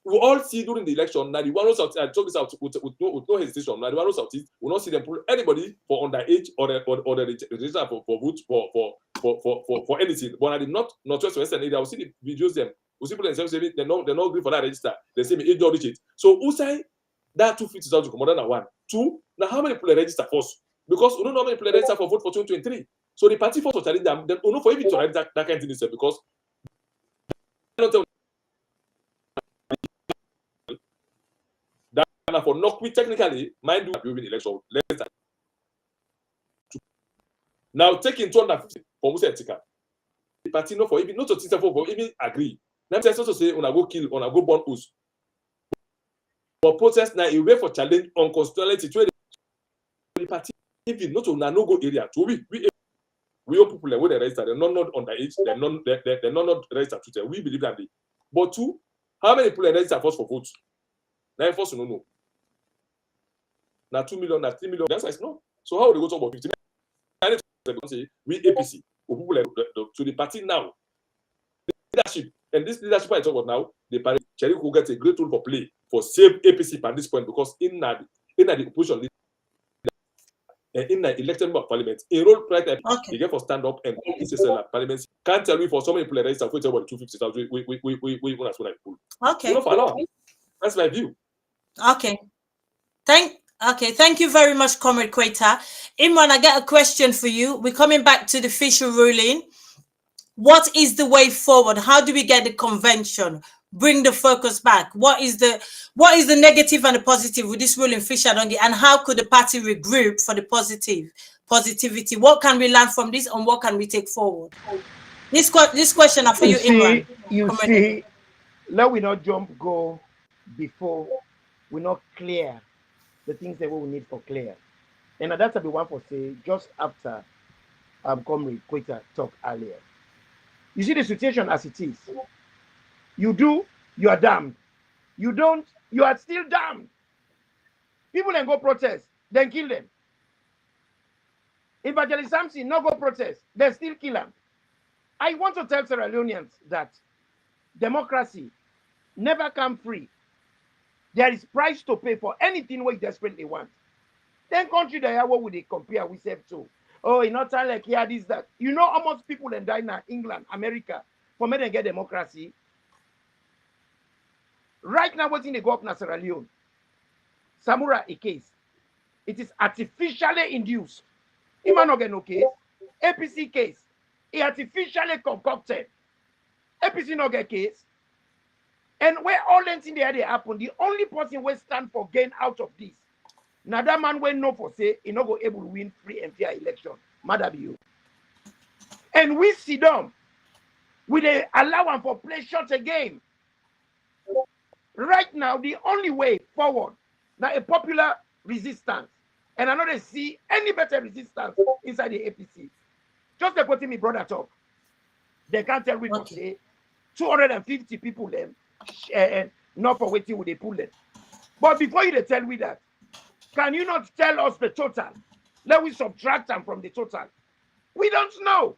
Speaker 4: We all see during the election now the one who's out. I told this out with no hesitation. Now the one who's out will not see them pull anybody for underage or the register for vote for anything. But I did not West Western area. I will see the videos them. We see people themselves say they're not agree for that register. They say me age don't reach it. So who say that 250,000 more than one? 2. Now how many people register first? Because we don't know how many people register for vote for 2023. So the party first will challenge them. Then we know for even to write that kind of thing because for not we technically mind you will win election less than 2. Now taking 250 for Musetika. The party no for even not to for even agree. Now just also say on a go kill on a go burn us. For protest now a way for challenge on constitutionality to the party even not on no go area to we all people where they register they're not underage they're not registered to tell we believe that they but 2 how many people register first for vote now first no. Now 2 million, now 3 million. That's why it's no. So how would they go talk about 50 million? We APC, to the party now. Leadership, and this leadership I talk about now, the party Cherry will get a great tool for play for save APC at this point because in the opposition in the elected member of parliament, a role right they get for stand up and ECSL parliament can't tell me for so many people register for about 250,000 we want to pull.
Speaker 3: Okay.
Speaker 4: That's my view.
Speaker 3: Okay. Thank you very much, Comrade Queta. Imran, I get a question for you. We're coming back to the official ruling. What is the way forward? How do we get the convention? Bring the focus back. What is the negative and the positive with this ruling, Fisher Dongi? And how could the party regroup for the positivity? What can we learn from this and what can we take forward? This question are for you, Imran.
Speaker 5: You see, let we not go before we not clear the things that we need for clear. And that's the one for say just after Comrade Queta talked earlier. You see the situation as it is. You do, you are damned. You don't, you are still damned. People then go protest, then kill them. Evangelist Samson not go protest, they still kill them. I want to tell Sierra Leoneans that democracy never come free. There is price to pay for anything we desperately want. Then country that what would they compare we save to? Oh, it's not like here, this, that. You know how much people then die now, England, America, for me to get democracy. Right now, what's in the go up in Sierra Leone? Samura a case. It is artificially induced. Imanogen no case. APC case. It artificially concocted. APC no get case. And where all things in the area happen, the only person will stand for gain out of this. Now that man will know for say he not go able to win free and fair election. Mother be you. And we see them with a allowance for play short a game. Right now, the only way forward, now a popular resistance and I know they see any better resistance inside the APC. Just like what me brother talk. They can't tell we for say 250 people them, not for waiting with they pull them. But before you they tell me that, can you not tell us the total? Let we subtract them from the total. We don't know.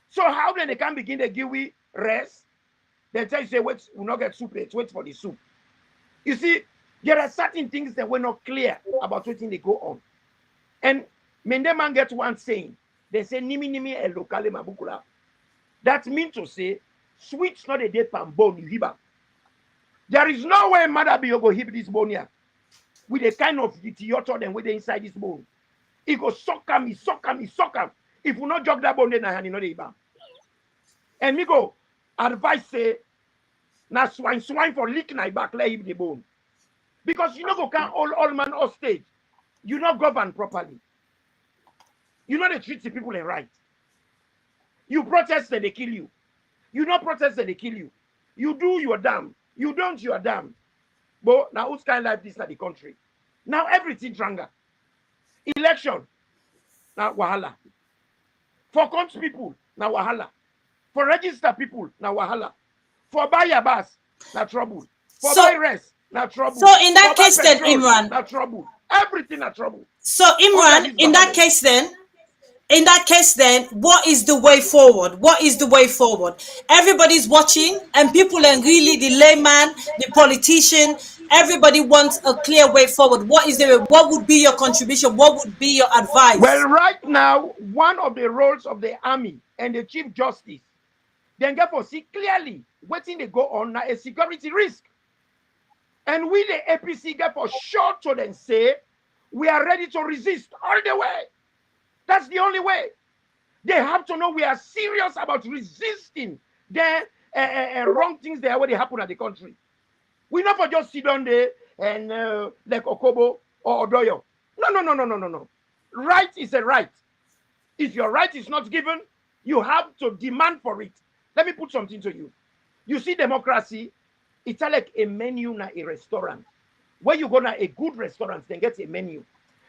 Speaker 5: So how then they can begin to give we rest? They tell you say wait, we'll not get soup. Let's wait for the soup. You see, there are certain things that were not clear about what they go on. And Mendeman gets one saying, they say nimi nimi e lokale mabukula. That means to say, sweet's not a dead pan bone, you hiba. There is no way mother be go hip this bone here with a kind of theater than with inside this bone. It goes suck him. If we not jog that bone, then I hand the hiba. And me go advice say, now swine for lick my back, let him the bone. Because you know go can all man all stage. You not govern properly. You know they treat the people in right. You protest and they kill you. You not protest and they kill you. You do your damn. You don't your damn. But now who's kind of life this in the country? Now everything stronger. Election. Now wahala. For country people, now wahala. For register people, now wahala. For buy a bus, now trouble. For buy rest, now trouble.
Speaker 3: So in that case then, Imran.
Speaker 5: Now trouble. Everything now trouble.
Speaker 3: So Imran, in that case then, what is the way forward? What is the way forward? Everybody's watching, and people and really the layman, the politician, everybody wants a clear way forward. What is the way? What would be your contribution? What would be your advice?
Speaker 5: Well, right now, one of the roles of the army and the Chief Justice, then therefore see clearly waiting they go on now a security risk. And we the APC get for sure to then say we are ready to resist all the way. That's the only way. They have to know we are serious about resisting the wrong things that already happen at the country. We not for just sit down there and like Okobo or Odoyo. No. Right is a right. If your right is not given, you have to demand for it. Let me put something to you. You see democracy, it's like a menu na a restaurant. Where you go to a good restaurant, then get a menu.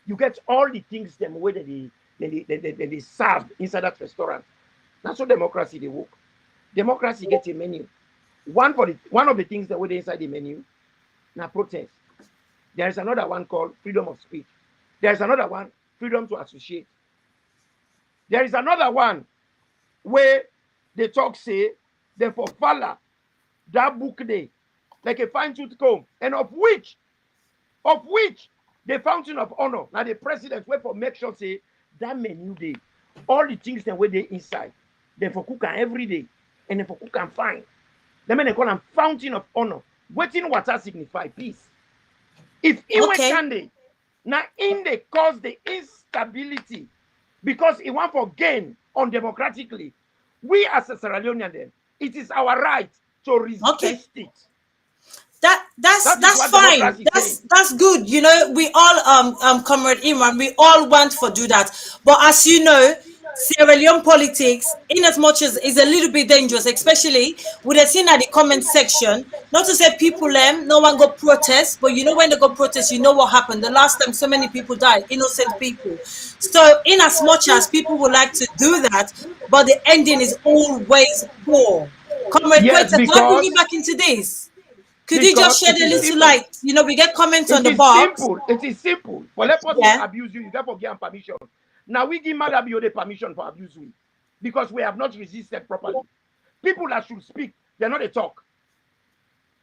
Speaker 5: You get all the things them where they serve inside that restaurant. That's how democracy they work. Democracy gets a menu. One of the things that were inside the menu, now protest. There is another one called freedom of speech. There is another one, freedom to associate. There is another one where they talk say, they for follow that book day, like a fine-tooth comb, and of which the fountain of honor, now the president wait for make sure say that menu day, all the things that were there inside, they for cook every day, and they for cook and find. They mean they call them fountain of honor. Waiting water signify peace. If it can they, now in they cause the instability because it want for gain undemocratically. We as a Sierra Leonean then, it is our right to resist it.
Speaker 3: That's fine. That's good. You know, we all Comrade Imran, we all want to do that. But as you know, Sierra Leone politics, in as much as is a little bit dangerous, especially with the scene at the comment section. Not to say people no one go protest, but you know when they go protest, you know what happened. The last time so many people died, innocent people. So in as much as people would like to do that, but the ending is always poor. Comrade Quetta, can I bring you back into this? Could you just shed a little light? You know, we get comments on the box.
Speaker 5: It is simple. For let person abuse you, you got to give permission. Now we give Mother Bio the permission for abuse we, because we have not resisted properly. People that should speak, they're not a talk.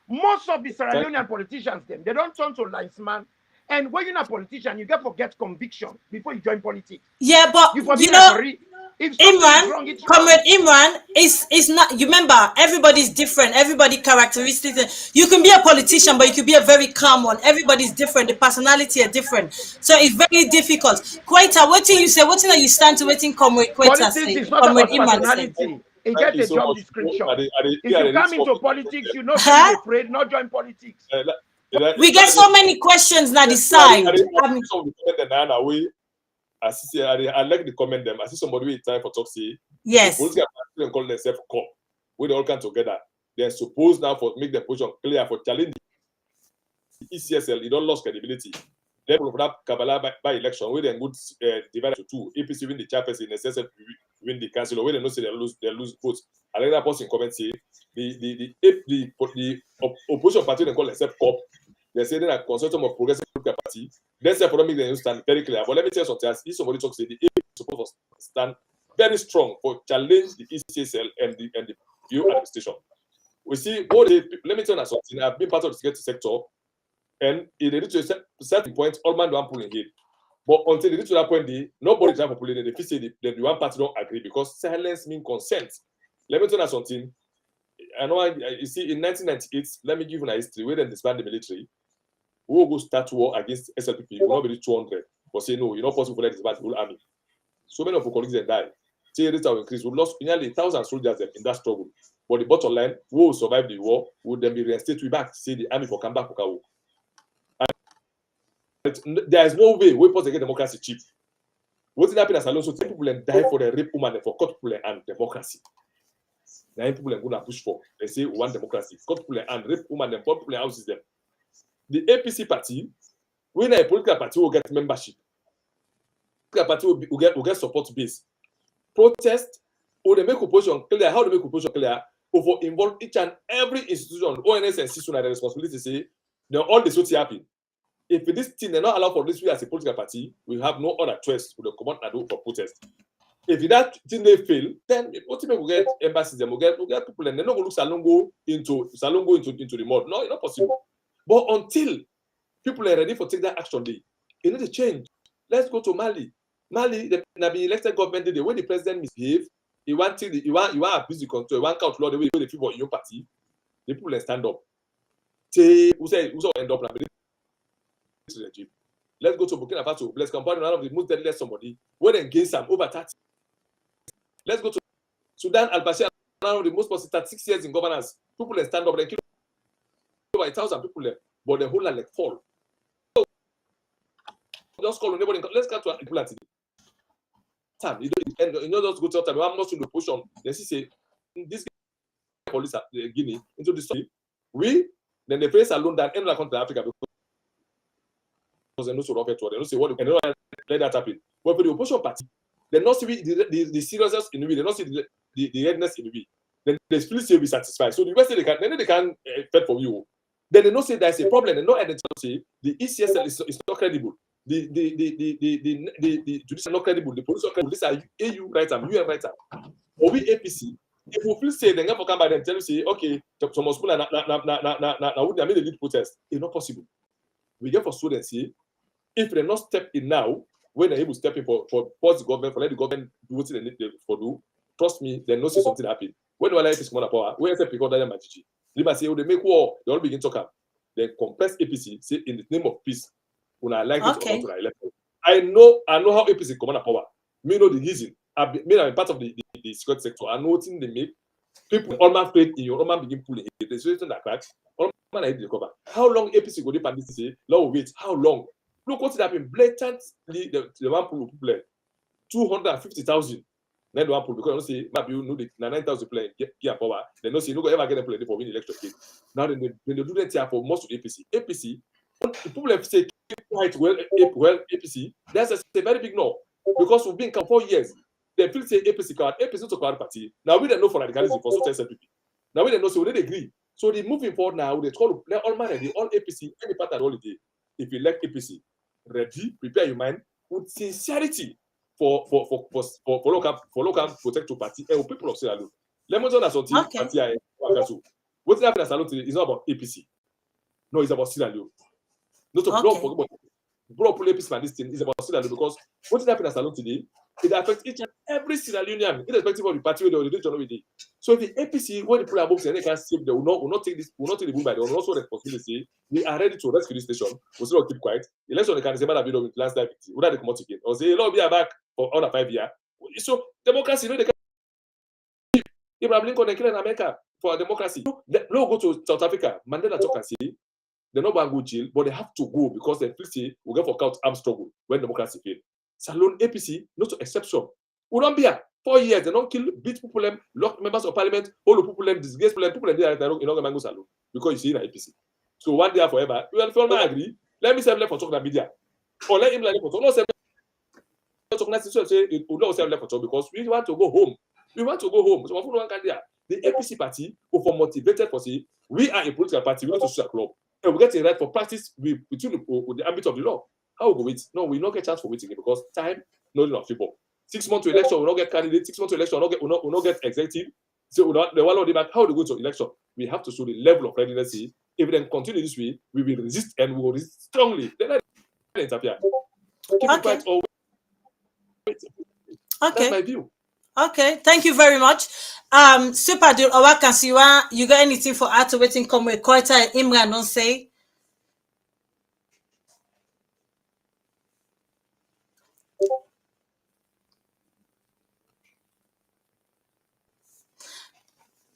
Speaker 5: Most of the Sierra Leonean politicians, they don't turn to linesman. And when you're not a politician, you got to get conviction before you join politics.
Speaker 3: Yeah, but you know, Imran, Comrade Imran, is not. You remember, everybody's different. Everybody characteristics. You can be a politician, but you could be a very calm one. Everybody's different. The personality are different, so it's very difficult. Quetta, what do you say? What do you stand to waiting? Comrade Quetta say. Comrade Imran say.
Speaker 5: It gets a job description. If you come into politics, you know you're afraid not join politics.
Speaker 3: We get so many questions now. Decide.
Speaker 4: I like the comment them. I see somebody with time for talk say.
Speaker 3: Yes.
Speaker 4: Police are calling themselves COP. We all come together. Then suppose now for make the position clear for challenge the ECSL. You don't lose credibility. Then we have Kabbalah by election, where they would divide to two. APC win the chairperson, SSF win the council, where they know say they lose votes. Another person comment say the opposition party they call themselves COP. They say they're a consortium of progressive political party. Then say for them they stand very clear. But let me tell you something. If somebody talks, say the APC is supposed to stand very strong for challenge the ECSL and the EU administration. We see what let me tell you something. I've been part of the security sector, and it reached to a certain point, all man don't pull in here. But until they reach to that point, nobody try to pull in. They say the one party don't agree because silence means consent. Let me tell you something. I know you see in 1998, let me give you a history where they disband the military. We will go start war against SLPP. We will not be 200. But say no, you're not possible for that disband the whole army. So many of our colleagues have died. Terrorists have increased. We lost nearly 1,000 soldiers in that struggle. But the bottom line, we will survive the war. We will then be reinstated back. Say the army for come back for Kawo. There is no way we possibly get democracy cheap. What did happen as Alonso? So people die for the rape woman and for cut people and democracy. Now people are going to push for. They say we want democracy. Cut people and rape woman and put people houses them. The APC party, when a political party will get membership, political party will get support base. Protest, or they make opposition clear. How they make opposition clear? Or involve each and every institution, ONS and CISO, the responsibility to say, they're all the sorts happen. If this thing they're not allowed for this, we as a political party, we have no other choice to come out and do for protest. If that thing they fail, then what will get embassies, will get people, and they're not going to look into the mud. No, it's not possible. But until people are ready for take that action, they need to change. Let's go to Mali. Mali, they have been elected government the way the president misbehaved. You want abuse the control, you want to outlaw the way the people in your party. The people stand up. Say who end up like regime. Let's go to Burkina Faso. Let's compare one of the most deadliest somebody. When they gain some over 30. Let's go to Sudan, Al-Bashir, one of the most positive 36 years in governance. People stand up and kill over 1,000 people there, but the whole land like fall. So, just call on nobody. Let's get to people today. Time you don't just go to time. I'm not in the position. Then she say this police Guinea into the story. Then the face alone that end country Africa because they know so rough to they don't say what they don't let that happen. But for the opposition party, they not see the seriousness in the way, they not see the readiness in the way. Then they feel say be satisfied. So the West they can fed from you. Then they not say there's a problem. They not identify the ECSL is not credible. The judicial not credible. The police not credible. These are AU right arm, UN right arm. Or we APC. If we feel say they never come by and tell you say okay, Thomas Pula na would they made a lead protest. It's not possible. We get for students here. If they not step in now, when they're able to step in for force the government, for let the government do what they need for do, trust me, they know see something happen. When do I like this more power? Where say because they're magic? They say, oh, they make war, they all begin to talk. They compress APC, say in the name of peace. When I like it or not, I know how APC come on power. Me know the reason. I'm part of the security sector. I know what they make. People almost afraid in your own begin pulling it. The situation that crack. All man I the cover. How long APC go deep and this say? Long wait. How long? Look what's happening. Blatantly, the one pool people 250,000. Then the one pool because you say maybe you know the 9,000 play get power. They don't say you no go ever get a play for win election. Now they do that here for most of APC. APC people have say quite well APC. That's a very big no because we've been 4 years. They feel say APC card to card party. Now we don't know for radicalism for such SLPP. Now we don't know so we don't agree. So they moving forward now. They call all man ready, all APC, any part of holiday. If you like APC, ready, prepare your mind with sincerity for local protector party and people of Sierra Leone. Let me tell you something. Fattia and Owankasu. What's happening at Sierra Leone today is not about APC. No, it's about Sierra Leone. Not to block APC and this thing is about Sierra Leone because what's happening at Sierra Leone today, it affects each and every Sierra Leonean, irrespective of the party or the religion of the day. So if the APC, when the people are above, they can save, they will not take the bull by they will also responsibility. We are ready to rescue this station. We'll still keep quiet. Election can say, man, with last time, would they come out again? Or say, Lord, we are back for under 5 years. So democracy, they can. Abraham Lincoln they kill in America for democracy. No go to South Africa. Mandela talk and say they're not going to go jail, but they have to go because they feel say we get for count armed struggle when democracy fail. Salon APC, not to exception. We don't be here 4 years. They don't kill, beat people, lock members of parliament, all the people, disgrace people, they don't go salon because you see in APC. So one day forever, you will agree. Let me say left for talk the media. Or let him like for no say because we want to go home. We want to go home. So the APC party who for motivated for say we are a political party, we want to social club. And we get a right for practice between the ambit of the law. How we go wait? No, we not get chance for waiting because time not enough people. 6 months to election, we not get candidate. 6 months to election, we not get executive. So the one of the back, how to go to election? We have to show the level of readiness. If we then continue this way, we will resist and we will resist strongly. Then I interfere. Keep it quiet or wait. That's my view.
Speaker 3: Okay, thank you very much. Super Dul Owankasu, you got anything for us to waiting come with Koita Imran don't say?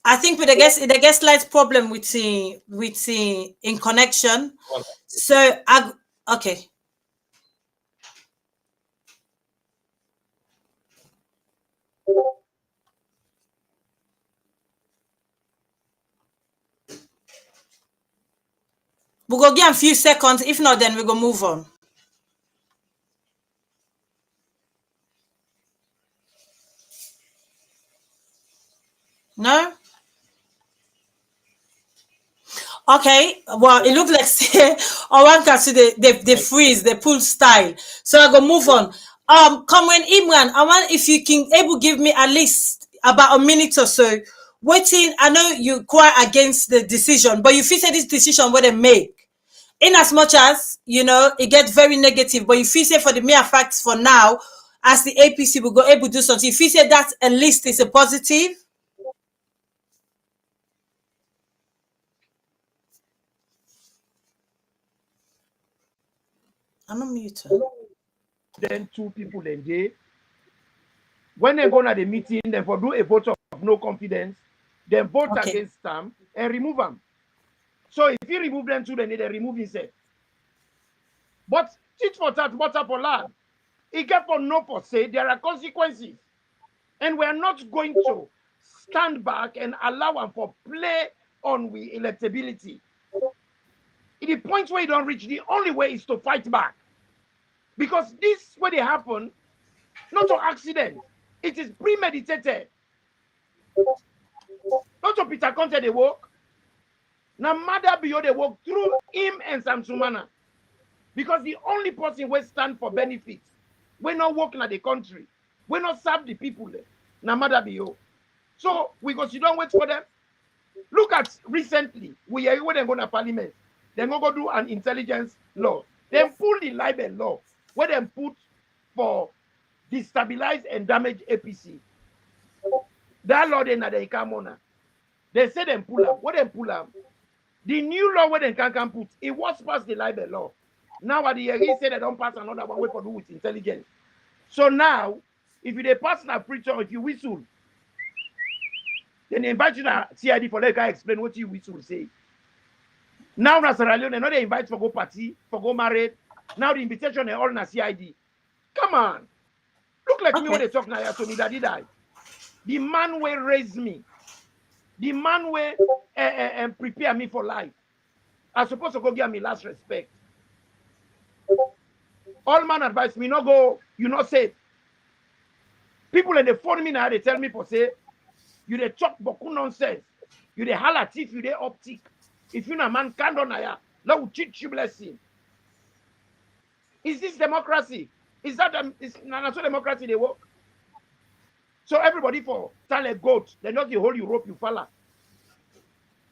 Speaker 3: I think with the guest slight problem with the in connection. So okay. We'll go give a few seconds. If not, then we go move on. No? Okay. Well, it looks like Owankasu they freeze, they pull style. So I go move on. Comrade Imran, I want if you can able give me at least about a minute or so. Waiting, I know you quite against the decision, but you feel say this decision what they make. In as much as, you know, it gets very negative, but if you say for the mere facts for now, as the APC will go able to do something, if you say that at least is a positive. I'm not muted.
Speaker 5: Then 2 people in there. When they go to the meeting, they for do a vote of no confidence, then vote against them and remove them. So if you remove them too, then they remove himself. But tit for tat, butter for lard. It get for no for say there are consequences. And we are not going to stand back and allow them for play on we electability. At the point where you don't reach, the only way is to fight back. Because this way they happen, not an accident. It is premeditated. Not to Peter Conte they walk. Now Mother Bio they walk through him and Samsumana. Because the only person will stand for benefits. We're not working at the country. We're not serve the people there. Now Mother Bio. So we go sit down wait for them. Look at recently, we are when they go to parliament. They go do an intelligence law. Then pull the libel law. Where they put for destabilize and damage APC. That law then they come on. They say them pull up. What they pull up? The new law where they can put, it was past the libel law. Now what the he said they don't pass another one way for do with intelligence. So now, if you pass a preacher, if you whistle, then they invite you to CID for let guy explain what you whistle say. Now na Sierra Leone, they invite for go party, for go married. Now the invitation is all na CID. Come on. Look like me when they talk now to me that he died. The man will raise me. The man will prepare me for life. I'm supposed to go give me last respect. All man advise me not go, you not safe. People in the phone me now, they tell me for say, you they talk boku nonsense. You they holler thief, you they optic. If you na man can't on ya, Lord will teach you blessing. Is this democracy? Is that not so democracy they work? So everybody for tell a goat, they not the whole Europe you follow.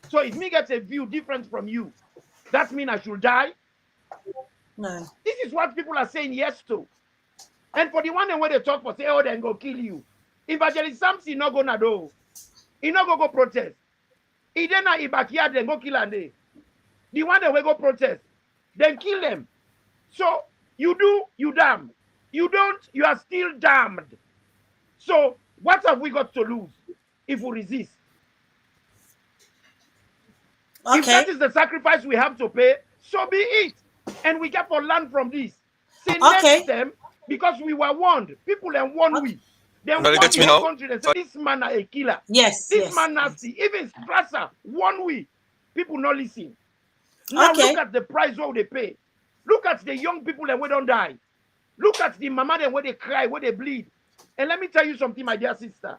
Speaker 5: So if me gets a view different from you, that means I should die.
Speaker 3: No.
Speaker 5: This is what people are saying yes to. And for the one where they talk for say, oh, then go kill you. Evangelist Samson not gonna do. He not go protest. He then not backyard then go kill and they. The one that will go protest, then kill them. So you do, you damn. You don't, you are still damned. So what have we got to lose if we resist?
Speaker 3: Okay.
Speaker 5: If that is the sacrifice we have to pay, so be it. And we get to learn from this. Say next time, because we were warned, people and warned we. Then warn the whole country and say, this man is a killer.
Speaker 3: Yes.
Speaker 5: This man nasty. Even Strasser, warn we. People not listen. Now look at the price what they pay. Look at the young people that we don't die. Look at the mama them where they cry, where they bleed. And let me tell you something, my dear sister.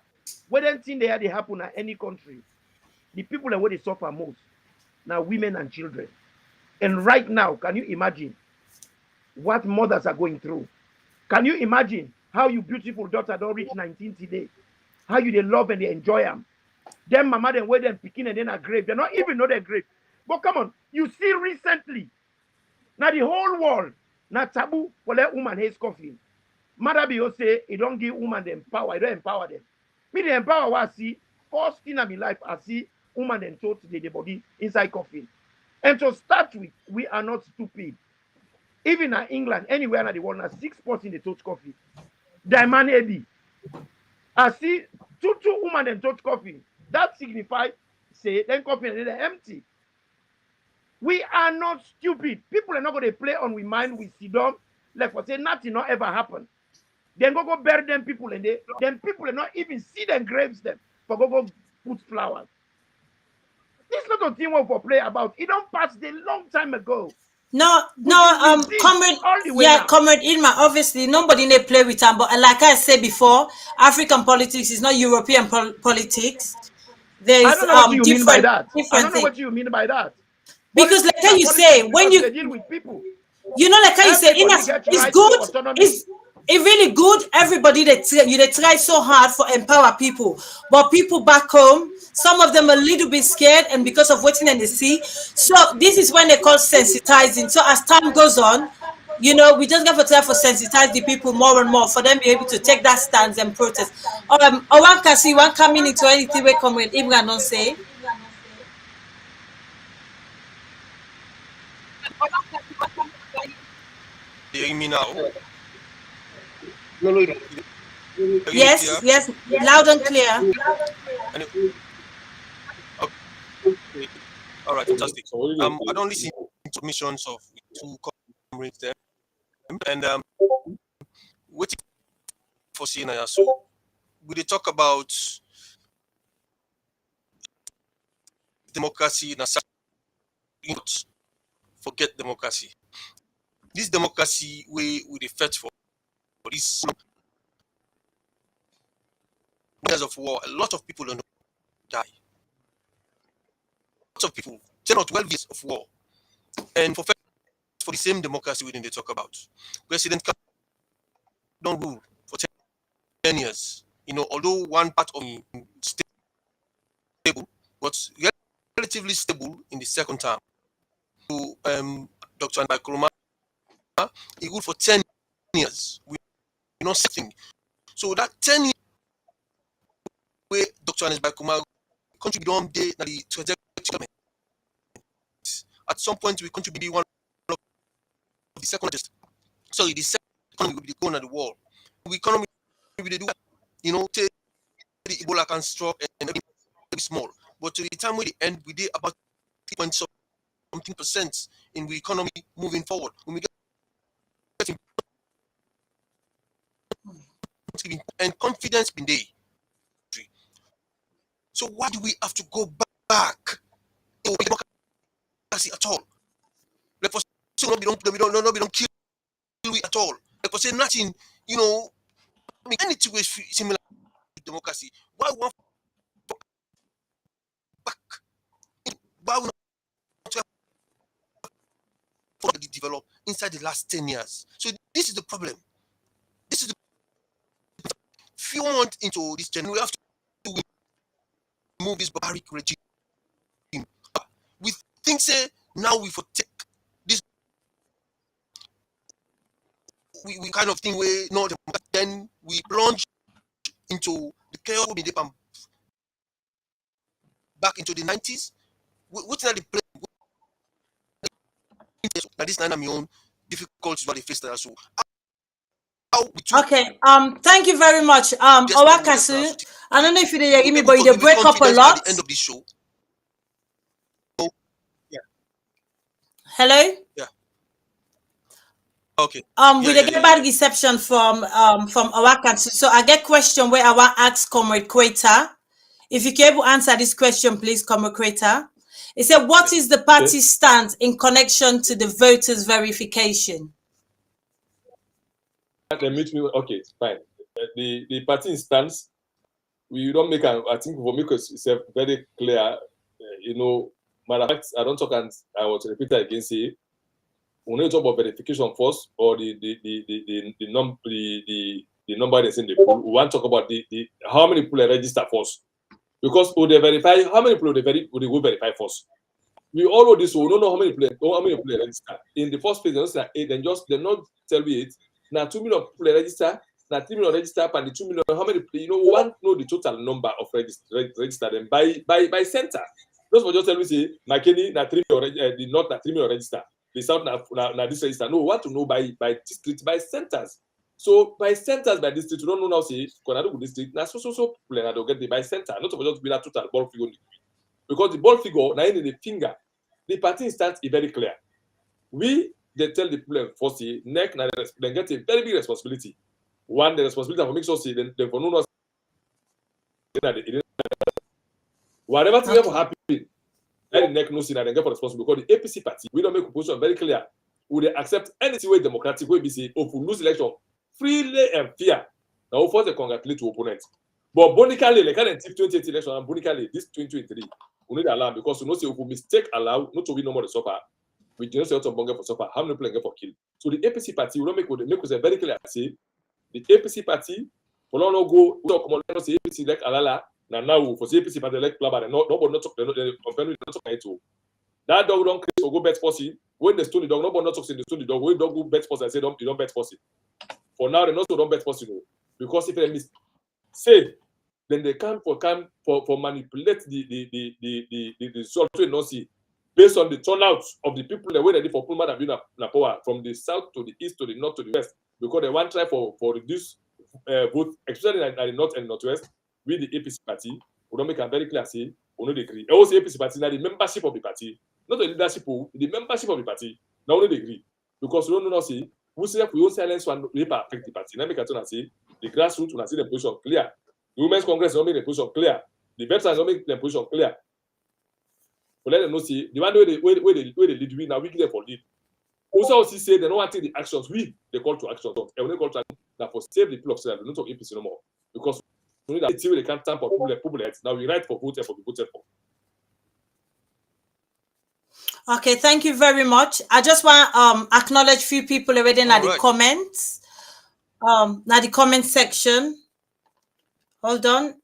Speaker 5: When anything they happen at any country, the people that where they suffer most now women and children. And right now, can you imagine what mothers are going through? Can you imagine how your beautiful daughter don't reach 19 today? How you they love and they enjoy them? Them mama them where them picking and then a grave. They not even know their grave. But come on, you see recently, now the whole world, now taboo for let woman haze coffin. Mother be say it don't give woman the power, it don't empower them. Me the empower what I see, first thing in my life, I see woman then told the body inside coffin. And to start with, we are not stupid. Even in England, anywhere in the world, now 6 in the touch coffee. Diamond AB. I see two women then touch coffee. That signifies, say, then coffee and then empty. We are not stupid. People are not going to play on we mind, we see them. Like for say, nothing not ever happen. Then go bury them people and then people are not even see them graves them. But go put flowers. This not a thing we for play about. It don't pass a long time ago.
Speaker 3: No, comrade, comrade Ilma, obviously nobody may play with them, but like I said before, African politics is not European politics. There's
Speaker 5: I don't know what you mean by that. I don't know what you mean by that.
Speaker 3: Because like how you say, when you
Speaker 5: deal with people,
Speaker 3: you know, like how you say, it's good, it's really good. Everybody they try so hard for empower people, but people back home, some of them are a little bit scared, and because of what they see. So this is when they call sensitizing. So as time goes on, you know, we just have to try for sensitize the people more and more for them to be able to take that stance and protest. Owankasu, one coming into anything we come with Imran don't say.
Speaker 1: You hear me now?
Speaker 3: Yes, yes, loud and clear.
Speaker 1: Okay. All right, fantastic. I don't listen to submissions of two comrades there, and waiting for Sina. So we talk about democracy, not forget democracy. This democracy we fight for this years of war. A lot of people don't die. Lots of people, 10 or 12 years of war, and for the same democracy we didn't talk about. President don't rule for 10 years. You know, although one part of me stable, but relatively stable in the second term. So, Dr. Nkrumah, he ruled for 10 years. We know something. So that 10 years where Dr. Nkrumah contributed on the trajectory. At some point, we contribute one of the second largest. Sorry, the second economy will be the cone of the world. The economy will do, you know, take the Ebola can struck and everything very small. But to the time we end, we did about 3.something% in the economy moving forward. When we get and confidence in the so why do we have to go back to democracy at all? Like for so we don't kill we at all. Like for say nothing, you know, I mean anything is similar to democracy. Why want back? Why not develop inside the last 10 years? So this is the problem. This is the few months into this journey, we have to move this barbaric regime. We think say now we for take this we kind of think we know then we plunge into the chaos back into the 90s. What's not the plan? This is my own difficulties what they face there. So
Speaker 3: okay, thank you very much. Owankasu, I don't know if you did give me, but you break up a lot.
Speaker 1: At the end of this show. Oh, yeah.
Speaker 3: Hello?
Speaker 1: Yeah. Okay.
Speaker 3: We get bad reception from Owankasu. So I get question where I want to ask Comrade Queta. If you can able answer this question, please, Comrade Queta. It said, what is the party stance in connection to the voters' verification?
Speaker 4: Okay, fine. The party stance, we don't make, I think for me, it's very clear, you know, matter of fact, I don't talk, and I want to repeat it again, say, we need to talk about verification first, or the number that's in the pool. We want to talk about the how many people are registered first, because would they verify how many people would they will verify first. We all know this. We don't know how many people register. In the first place, they not tell me it. Now 2 million people register. Now 3 million register, and the 2 million, how many people, you know, we want to know the total number of registered them by center. Those for just tell me say, McKinney, na 3 million, the north na 3 million register. The south na this register. No, we want to know by district, by centers. So by centers, by district, we don't know now say Konadugu district. Now so people they'll get the by center. Not to just be that total ball figure. Because the ball figure, now in the finger, the party stance is very clear. They tell the people first, neck, they get a very big responsibility. One, the responsibility for make sure they for no whatever thing ever happen, let the neck no see that they get for responsibility. Because the APC party, we don't make a position very clear. Would they accept anything way democratic way be say, if we lose election freely and fair, now we force to congratulate to opponents. But bonically, like kind of 2020 election and bonically this 2023, we need alarm because we know say if we mistake allow not to win no more the suffer. We do not say to bonga for suffer. How many people get for kill? So the APC party, we don't make us very clear. Say the APC party, we don't go. We don't come on. Say APC like alala. Now for the APC party like plaba. Nobody not talk. Company not talk it too. That dog don't create or go bet pussy. When the stone dog, nobody not talk. Say the stone dog. When dog go bet pussy, I say don't bet pussy. For now, they not so don't bet pussy no. Because if they miss, say. Then they come for manipulate the result we not see based on the turnout of the people that were ready for Pulman and Bina power from the south to the east to the north to the west, because they want to try for reduce vote, especially in the north and northwest. With the APC party, we don't make a very clear say we don't agree. Also APC party now the membership of the party, not the leadership, the membership of the party. Now we don't agree because we don't know say we say we won't silence one paper affect the party. Now make a turn and say the grassroots will see the position clear. The Women's Congress don't make the position clear. The veterans don't make the position clear. But let them know, see, the one way they lead, we now we give them for lead. Also say they don't want to take the actions. They call to action. And when they call to action, now for save the people of Israel, we don't talk APC no more. Because we need that they can't tamper people heads. Now we write for vote for the voted for.
Speaker 3: Okay, thank you very much. I just want to acknowledge few people already in the comments. Now the comment section. Hold on.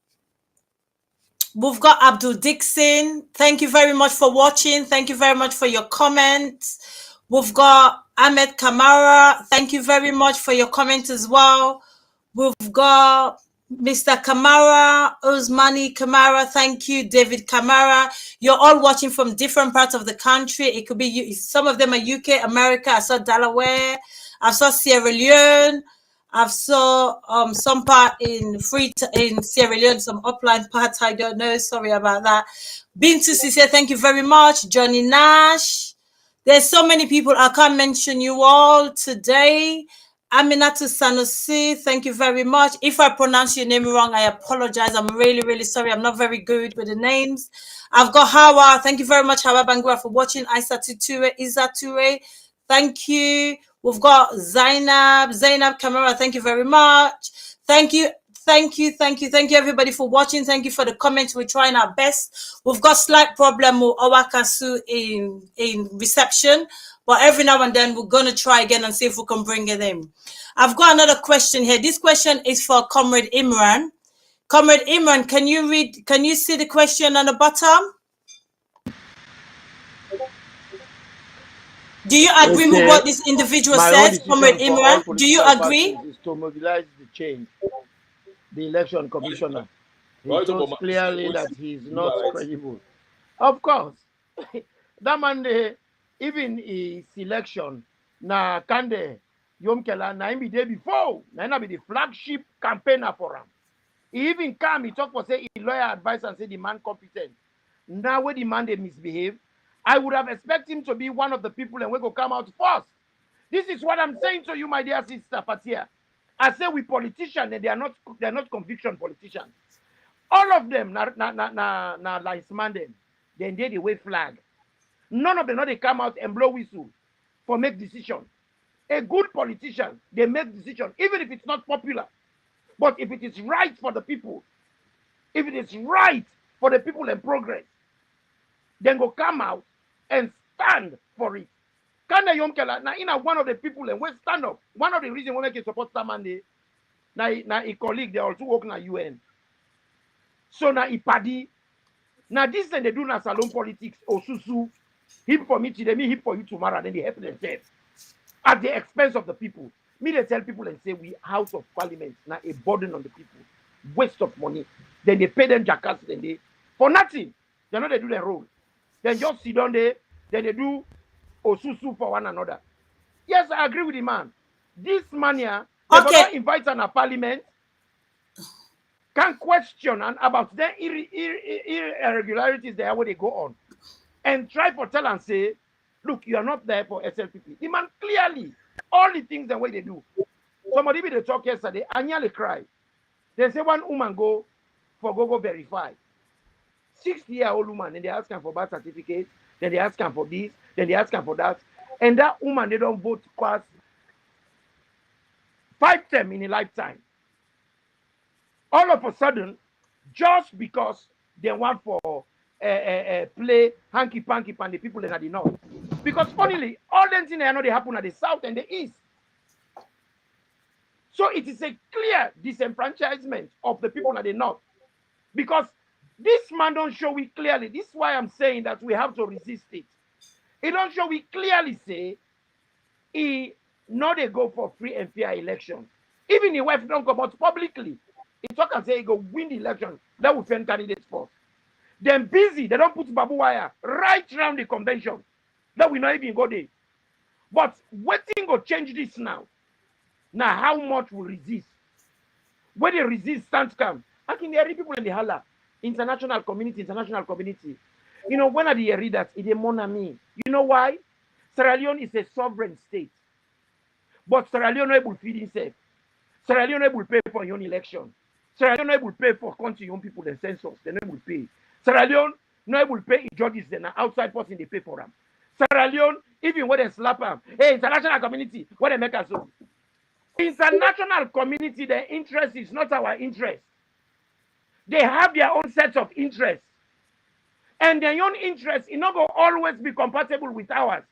Speaker 3: We've got Abdul Dixon. Thank you very much for watching. Thank you very much for your comments. We've got Ahmed Kamara. Thank you very much for your comment as well. We've got Mr. Kamara, Osmani Kamara. Thank you, David Kamara. You're all watching from different parts of the country. It could be some of them are UK, America. I saw Delaware. I saw Sierra Leone. I've saw some part in Sierra Leone, some upline parts. I don't know. Sorry about that. Bintu Sise, thank you very much. Johnny Nash. There's so many people. I can't mention you all today. Aminatu Sanusi, thank you very much. If I pronounce your name wrong, I apologize. I'm really, really sorry. I'm not very good with the names. I've got Hawa. Thank you very much, Hawa Bangura, for watching. Isa Ture. Thank you. We've got Zainab Kamara. Thank you very much. Thank you, everybody, for watching. Thank you for the comments. We're trying our best. We've got slight problem with Owankasu in reception, but every now and then we're going to try again and see if we can bring it in. I've got another question here. This question is for Comrade Imran. Comrade Imran, can you see the question on the bottom? Do you agree with what this individual says, Comrade Imran? Do you agree?
Speaker 5: Is to mobilize the change. The election commissioner. He shows clearly that he is not credible. Of course. That man, even his election, na Kande Yomkela, na him be there before. Na be the flagship campaigner for him. He even come, he talk for say, he lawyer advice and say the man competent. Now when the man they misbehave, I would have expected him to be one of the people and we go come out first. This is what I'm saying to you, my dear sister Fattia. I say we politicians, and they are not conviction politicians. All of them, na linesman them. then they wave flag. None of them know they come out and blow whistle for make decision. A good politician, they make decision, even if it's not popular. But if it is right for the people, if it is right for the people in progress, then go come out and stand for it. Kanda Yomkela, now in one of the people and we stand up. One of the reasons we make it support Samande, now a colleague, they also work in the UN. So now Ipadi, now this thing they do na salon politics, Osusu, hip for me today, me hip for you tomorrow, then they help themselves at the expense of the people. Me they tell people and say we House of Parliament now a burden on the people, waste of money. Then they pay them jackass, then they for nothing. They know they do their role. Then just sit down there, then they do Osusu for one another. Yes, I agree with the man. This man here, they invite an parliament, can question and about the irregularities there where they go on, and try for tell and say, look, you are not there for SLPP. The man clearly, all the things the way they do. Somebody be the talk yesterday, I nearly cry. They say one woman go verify. 60-year-old woman, and they ask her for birth certificate, then they ask her for this, then they ask her for that. And that woman, they don't vote past 5 terms in a lifetime. All of a sudden, just because they want for play hanky-panky and the people that are the north. Because funnily, all them things I know they happen at the south and the east. So it is a clear disenfranchisement of the people at the north. Because this man don't show we clearly. This is why I'm saying that we have to resist it. He don't show we clearly say he not they go for free and fair elections. Even his wife don't come out publicly. He talk and say he go win the election. That will send candidates for. Then busy, they don't put Babu Wire right around the convention. That we not even go there. But waiting go change this now. Now how much will resist? When they resist stands come. How can there people in the holla? International community. You know, when I read that, it is mon ami. You know why? Sierra Leone is a sovereign state. But Sierra Leone no able to feed himself. Sierra Leone no able to pay for your own election. Sierra Leone no able to pay for country young people and census. They no able to pay. Sierra Leone no able to pay judges. Then outside person they pay for them. Sierra Leone, even when they slap them, hey, international community, what they make us so. International community, their interest is not our interest. They have their own sets of interests. And their own interests is not going to always be compatible with ours.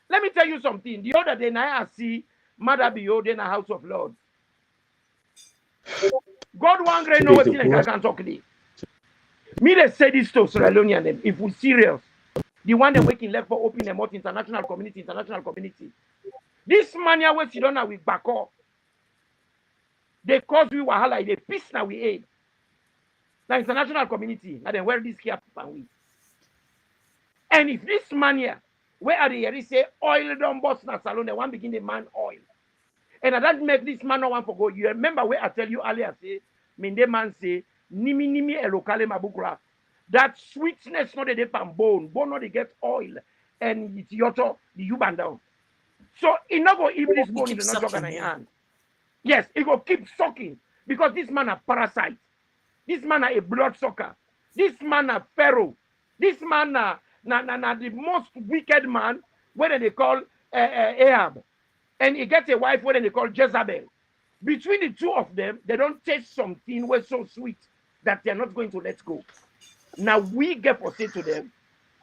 Speaker 5: Let me tell you something. The other day, I see Mother Bio in a House of Lords. God one great know what I can talk to. Me, they say this to Sierra Leonean, if we're serious, the one that waking left for open them out international community. This man here, we sit down with Bako. They cause we wahala, they peace now we aid. Now international community, now they wear this cap and we. And if this man here, where are they say oil don't bust na salon, they want begin the man oil. And I don't make this man no one for go. You remember where I tell you earlier, say, the man say, nimi elokale mabukra. That sweetness not the pan bone not they get oil, and it's yoto the yuban down. So it not go eat this bone if not talking in hand. Yes, it go keep sucking because this man a parasite. This man a blood sucker. This man a pharaoh. This man the most wicked man, whether they call Ahab, and he gets a wife whether they call Jezebel. Between the two of them, they don't taste something was so sweet that they're not going to let go. Now we get for say to them,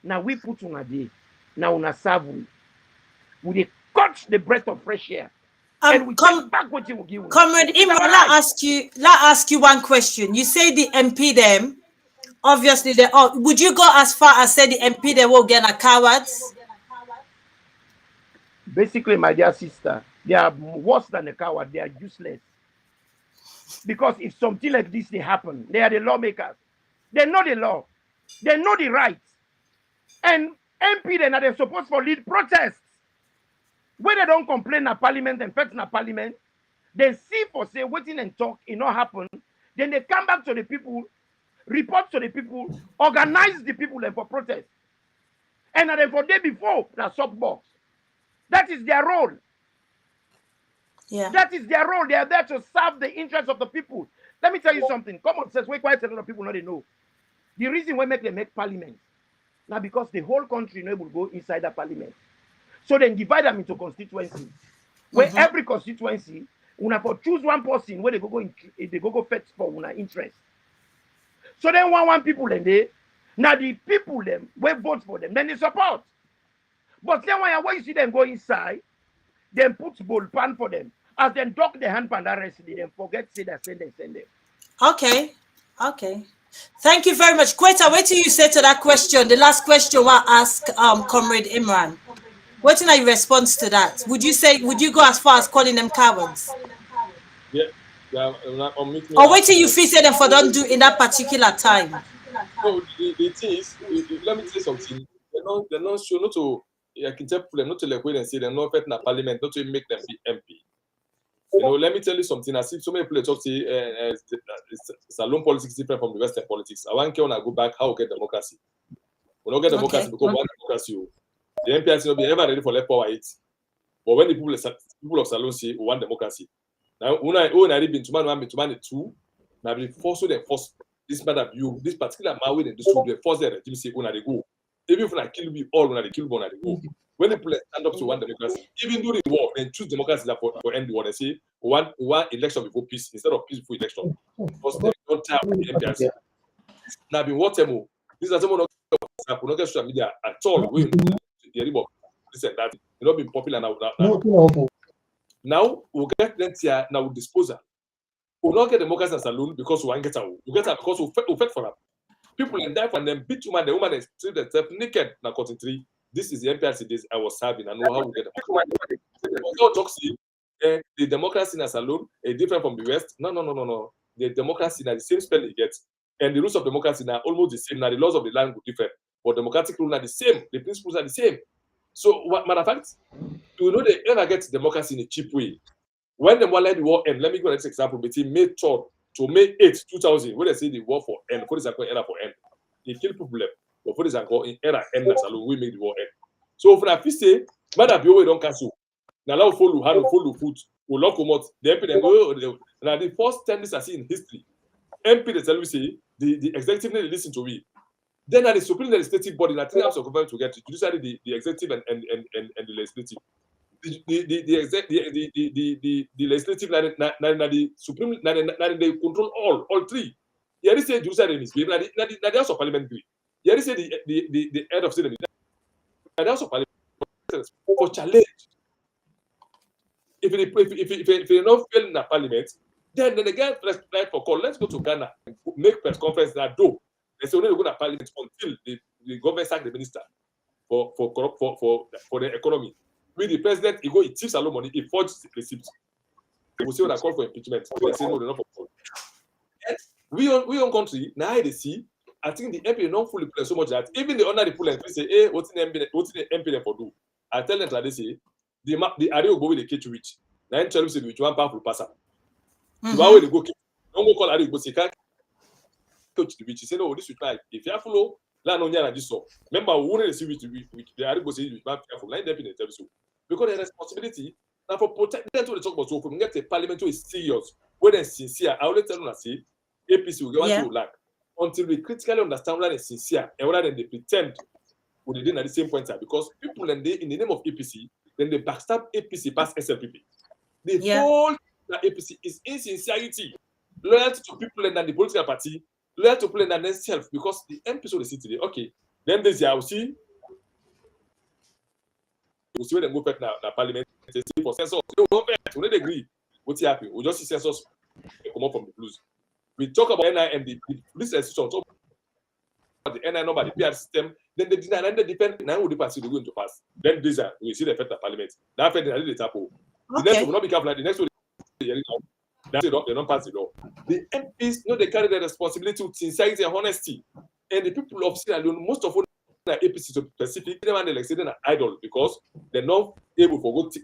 Speaker 5: now we put on a day, now on a serve we cut the breath of fresh air. And we come back what you will give.
Speaker 3: Comrade Imran, let ask you one question. You say the MP them, obviously they all. Would you go as far as say the MP they will get a cowards?
Speaker 5: Basically, my dear sister, they are worse than a coward. They are useless. Because if something like this they happen, they are the lawmakers. They know the law. They know the rights. And MP then are they supposed to lead protests. When they don't complain at parliament and first in parliament, they see for say waiting and talk, it not happen. Then they come back to the people, report to the people, organize the people and for protest. And then for day before, the soapbox. That is their role.
Speaker 3: Yeah.
Speaker 5: That is their role. They are there to serve the interests of the people. Let me tell you something. Common sense, we quite a lot of people know they know. The reason why they make parliament Now because the whole country will go inside the parliament. So then divide them into constituencies. Where every constituency, una for choose one person where they go fetch for una interest. So then one people and they now the people them will vote for them, then they support. But then when you see them go inside, then put ball pan for them. As then dock the hand pan that rest, they then forget say that send them.
Speaker 3: Okay. Thank you very much. Quetta, what do you say to that question? The last question I asked Comrade Imran. What is your response to that? Would you go as far as calling them cowards?
Speaker 4: Yeah.
Speaker 3: Or what do you feel say them for don't do in that particular time?
Speaker 4: No, the thing is, let me say something. They're not sure not to. I can tell them not to like wait and say they're not fit in a parliament, not to make them be MP. Let me tell you something. I see so many people talk say Salon politics is different from the Western politics. I want to go back how we get democracy. We don't get democracy because one democracy. The MPs will be ever ready for left power it. But when the people of Salon say we want democracy, now when I been to man two, now be forced to force this matter view, this particular man with the force the regime say when they go. Even if I kill me all when they kill one they go. When the people stand up to one democracy, even during the war, then choose democracy for end the war. They say one election before peace instead of peaceful election. Because they don't tell the MPs. Now be what this is someone not get social media at all. We this and that. You know, being popular now. Now we'll get plenty now we'll disposal. We'll not get democracy and saloon because we won't get out. We get out because we fight for them. People and die for them beat woman, the woman is treat themselves naked now cotton tree. This is the MPRC days I was serving. I know how we get the democracy in a saloon is different from the West. No. The democracy is the same spell it gets. And the rules of democracy are almost the same. Now the laws of the land are different. But democratic rules are the same. The principles are the same. So, matter of fact, you know they ever get democracy in a cheap way. When the war end, let me go next example between May 3rd to May 8th, 2000, when they say the war for end, for this era for end, they kill people left. But for this in era end, we make the war end. So, for that, say, Madam Bio don't cancel. Now, follow hand, follow foot, will lock them out. The MP then go. Now, the first time this I see in history, MP they tell me say the executive they listen to me. Then at the Supreme Legislative Body, three arms of government to get to judiciary, the executive and the legislative. The legislative the Supreme they control all three. Here say judiciary misbehave. Now the House of Parliament agree. Here say the head of state. Now the House of Parliament for challenge. If they not fail in the Parliament, then they get right for call. Let's go to Ghana and make press conference that do. They say only go to Parliament until the government sack the minister for the economy. With the president, he thiefs a lot of money, he forges receipts. We say when I call for impeachment, they say no, they're not for. We own country now they see. I think the MP not fully play so much that even the ordinary people say, hey, what's the MP for do? I tell them that they say the area will go with the cage which. Now tell them say which one powerful passer. The way they go, don't go call area go say can't coach the witch. He say no, this is right. If you follow. Remember, we wouldn't see which the Aribo say you can't careful. Line them in the episode. Because the responsibility now for protecting them to the talk about so if we get a parliament who is serious, when they're sincere, I always tell them say APC will go to lack until we critically understand whether they're sincere and whether they pretend we didn't at the same point because people in the name of APC, then they backstab APC past SLPP. The whole APC is insincerity, loyalty to people and the political party. Let to play in themselves because the MPs of the city today. Okay, then this year we'll see when they go back now parliament for census. We don't agree. What's happening? We just see census come up from the blues. We talk about NI and the police institutions, talk about the NI number, the PR system. Then they deny and they depend. Now we pass, they go into pass. Then this year we see the effect of parliament. Now after the tapo. The next one will not be careful. Like the next one. They don't pass the law. The MPs know they carry the responsibility with sincerity and honesty. And the people of Sierra Leone, most of them are APC to specific, them and like saying an idol because they're not able to go to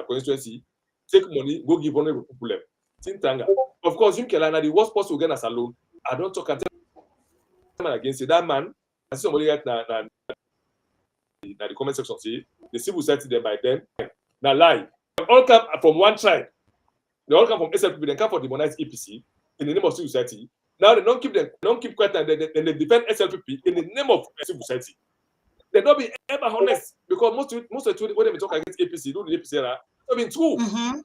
Speaker 4: constituency, take money, go give vulnerable people them. Tintanga. Of course, you can the worst possible again as alone. I don't talk against it. That man, I see somebody at the comment section say the civil society there by then. Now lie. They all come from one tribe. They all come from SLPP, they come for demonize APC in the name of civil society. Now they don't keep quiet and they defend SLPP in the name of civil society. They don't be ever honest because most of the when they talk against APC, do the APC era, I mean true. And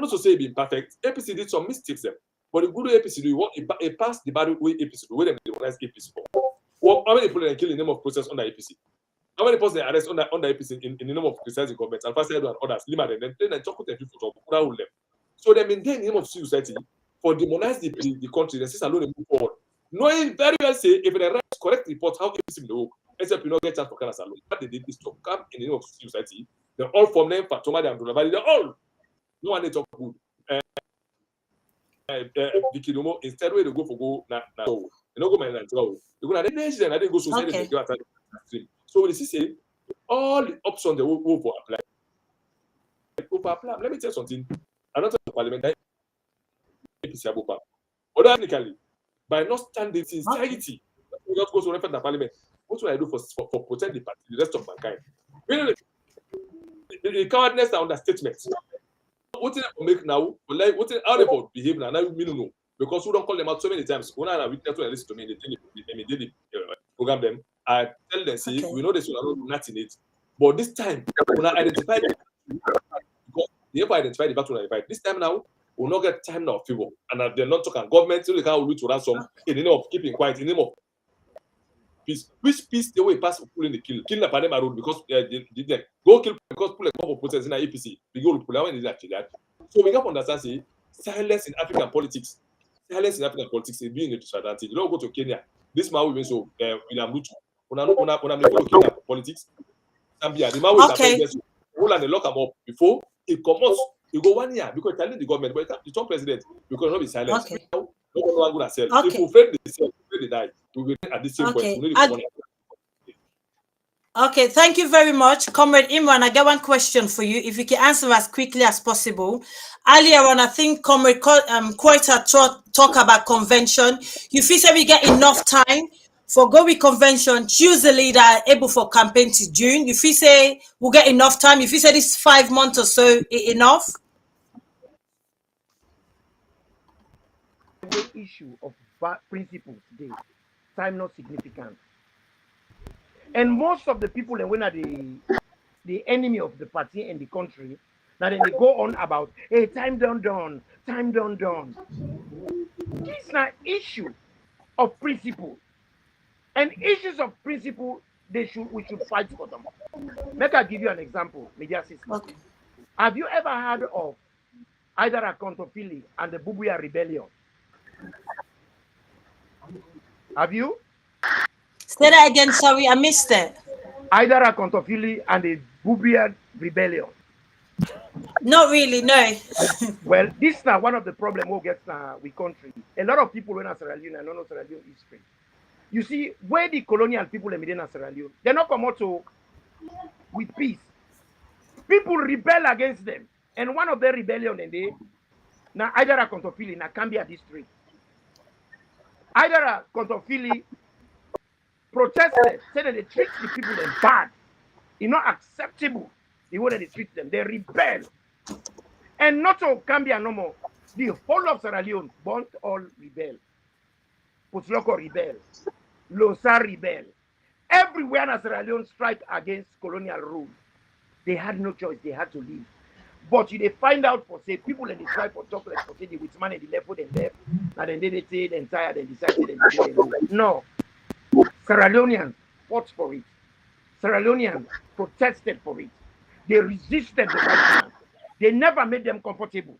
Speaker 4: not to say being perfect. APC did some mistakes there. But the good APC do what it passed the bad way APC do, where they demonize APC for. Well, how many people they kill in the name of process under APC? How many people they arrest under APC in the name of criticizing government and first and others, limit and then talk with them for trouble them. So they maintain the name of society for demonize the country, and since alone they move forward. Knowing very well say if they write correct report how APC will work, except you not get chance for Canada alone. What they did is to come in the name of society. They all from them, Fatoma and Dolabali, they all no one they talk good. Instead way they go for go now. They don't go my Nigeria. They go na the nation and they go society they go attack stream. So this is say all the options they will go for apply. Let me tell you something. I'm not talking parliament. But technically, by not standing sincerity, we not go to refer to parliament. What will I do for protect the party, the rest of mankind? Really, the cowardness and understatement. What did I make now? What how they behave now? Now we don't know because we don't call them out so many times. When I witness to listen to me, they did the program them. I tell them, see, we know this will not in it, but this time when I identify because they have identified the battle identified. This time now, we'll not get time now of people, and they're not talking government. So they can't root to ransom in the name of keeping quiet, in the name of peace. Which peace the way pass pulling the kill the Panama road because they go kill because pull a couple of protests in the APC. We go to pull out actually that. So we have to understand say silence in African politics. Silence in African politics is being a disadvantage. You don't go to Kenya. This man will be so William Ruto. When I'm Kenya politics, Zambia, the man will hold and lock him up before he comes out. You go 1 year because telling the government, but the top president, because not be silent. Okay. No one going to sell. Okay. If we fail, they die. We will at the same point.
Speaker 3: Okay, thank you very much. Comrade Imran, I got one question for you. If you can answer as quickly as possible. Earlier on, I think Comrade Koita talk about convention. You feel say we get enough time for go with convention, choose a leader able for campaign to June. You feel say we'll get enough time. If you say this 5 months or so enough?
Speaker 5: The issue of principles today, time not significant. And most of the people that when are the enemy of the party and the country, now then they go on about, hey, time done. This is an issue of principle. And issues of principle, we should fight for them. Make I give you an example, media system. Okay. Have you ever heard of either a Contextualizing and the Bubuya rebellion? Have you?
Speaker 3: Say that again, sorry, I missed it.
Speaker 5: Either a Contextualizing and the Bubuya rebellion.
Speaker 3: Not really, no.
Speaker 5: Well, this is now one of the problems we get with country. A lot of people in Sierra Leone and don't know Sierra Leone history. You see, where the colonial people in Sierra Leone, they're not come out with peace. People rebel against them. And one of their rebellion and they now either a Contextualizing in a Cambia district. Either a Contextualizing protested, said that they treat the people them bad. It's not acceptable the way that they treat them. They rebel. And not to Cambia no more. The whole of Sierra Leone, Bont all rebel. Putloko rebel. Losa rebel. Everywhere in Sierra Leone strike against colonial rule. They had no choice. They had to leave. But you they find out for say people and they try for chocolate for say the with man and the left foot and left. And then they say then tired and decided and they leave. No. Sierra Leoneans fought for it. Sierra Leoneans protested for it. They resisted the white man. They never made them comfortable.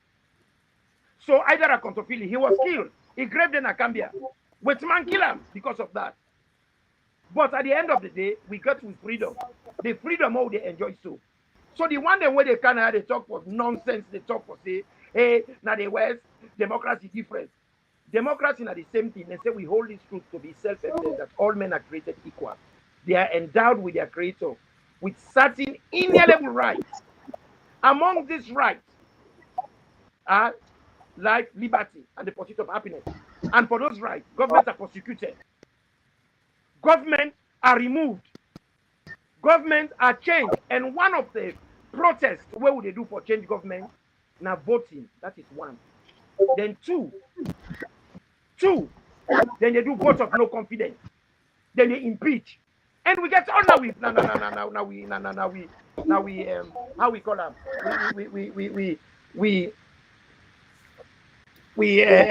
Speaker 5: So either a Contextualizing, he was killed. He graved in Akambia. White man kill him because of that. But at the end of the day, we got with freedom. The freedom all they enjoy so. So the one where they kind of they talk for nonsense, they talk for say, hey, now the West, democracy different. Democracy are the same thing. They say we hold this truth to be self-evident that all men are created equal. They are endowed with their creator with certain inalienable rights. Among these rights are life, liberty, and the pursuit of happiness. And for those rights, governments are prosecuted. Governments are removed. Governments are changed. And one of the protests, what would they do for change government? Now voting, that is one. Then two, then they do vote of no confidence. Then they impeach. And we get now we how we call them? We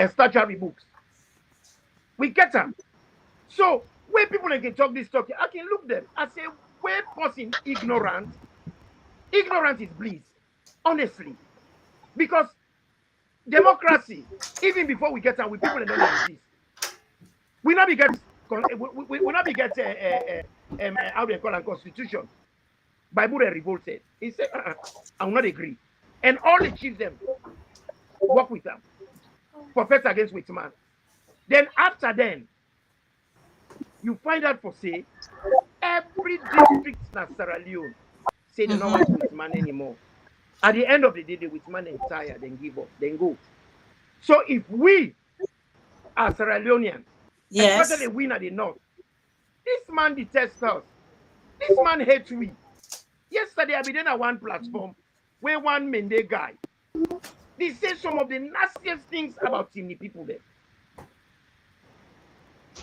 Speaker 5: statutory books. We get them. So where people can talk this talk, I can look them. I say, where person ignorant is bliss. Honestly. Because democracy, even before we get them, we people that don't exist. We not be get how they call a constitution. Bible revolted. He said, I will not agree. And all the chiefs them work with them. Profess against white man. Then after then, you find out for say every district in Sierra Leone say they don't want white man anymore. At the end of the day, the white man is tired, then give up, then go. So if we are Sierra Leoneans, especially we at the north, this man detests us. This man hates we. Yesterday, I been on one platform where one Mende guy, they say some of the nastiest things about Timni people there.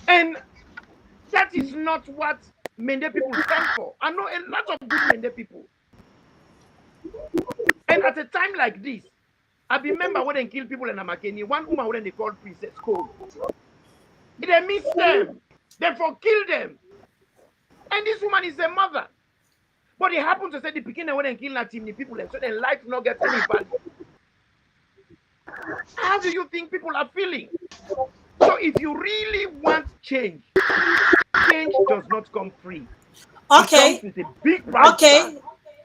Speaker 5: And that is not what Mende people stand for. I know a lot of good Mende people. And at a time like this, I remember when they kill people in Amakeni, one woman when they called Princess Cole. They miss them. Therefore kill them. And this woman is a mother. But they happen to say the beginning when they kill that team, the people, and so their life not get any value. How do you think people are feeling? So if you really want change, change does not come free.
Speaker 3: Okay.
Speaker 5: It comes with a big price tag.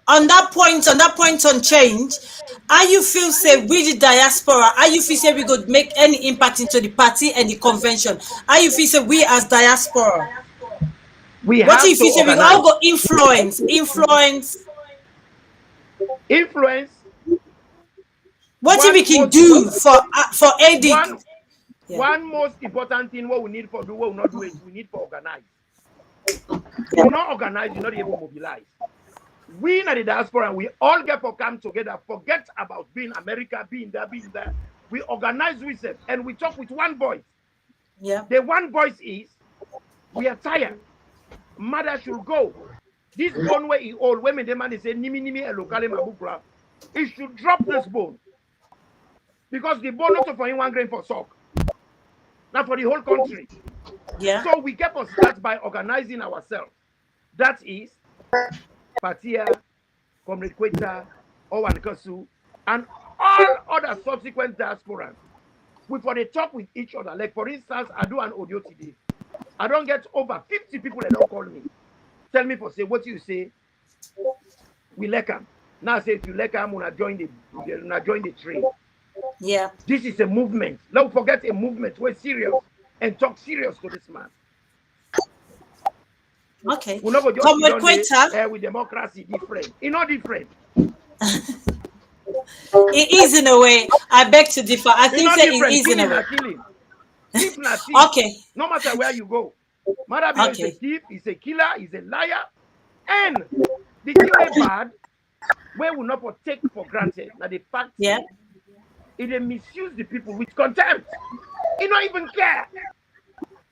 Speaker 3: On that point on change, how you feel say with the diaspora, how you feel say we could make any impact into the party and the convention? How you feel say we as diaspora? What if you say we all go influence? What if we can do for aiding?
Speaker 5: One most important thing what we need for do, what we not do is we need to organize. You not organize, you're not able to mobilize. We in the diaspora, we all get to come together, forget about being America, being there. We organize with them and we talk with one voice.
Speaker 3: Yeah.
Speaker 5: The one voice is, we are tired. Mother should go. This bone where he old, when the man is saying, nimi elokale mabukra, he should drop this bone. Because the bone not for him 1 grain for sock. Not for the whole country.
Speaker 3: Yeah.
Speaker 5: So we get to start by organizing ourselves. That is Fattia, Comrade Kweta, Owankasu, and all other subsequent diasporans. We for the talk with each other. Like for instance, I do an audio today. I don't get over 50 people that don't call me. Tell me for say what you say. We like them. Now I say if you like them, when I join the train.
Speaker 3: Yeah.
Speaker 5: This is a movement. Don't forget a movement. We're serious and talk serious to this man.
Speaker 3: Okay.
Speaker 5: We're not going to just with democracy different. It's not different.
Speaker 3: It is in a way. I beg to differ. I think that it is in a way.
Speaker 5: Thief na thief.
Speaker 3: Okay.
Speaker 5: No matter where you go. Marabi is a thief, he's a killer, he's a liar. And the thing is bad, where we not take for granted. Now the fact it misuse the people with contempt. He don't even care.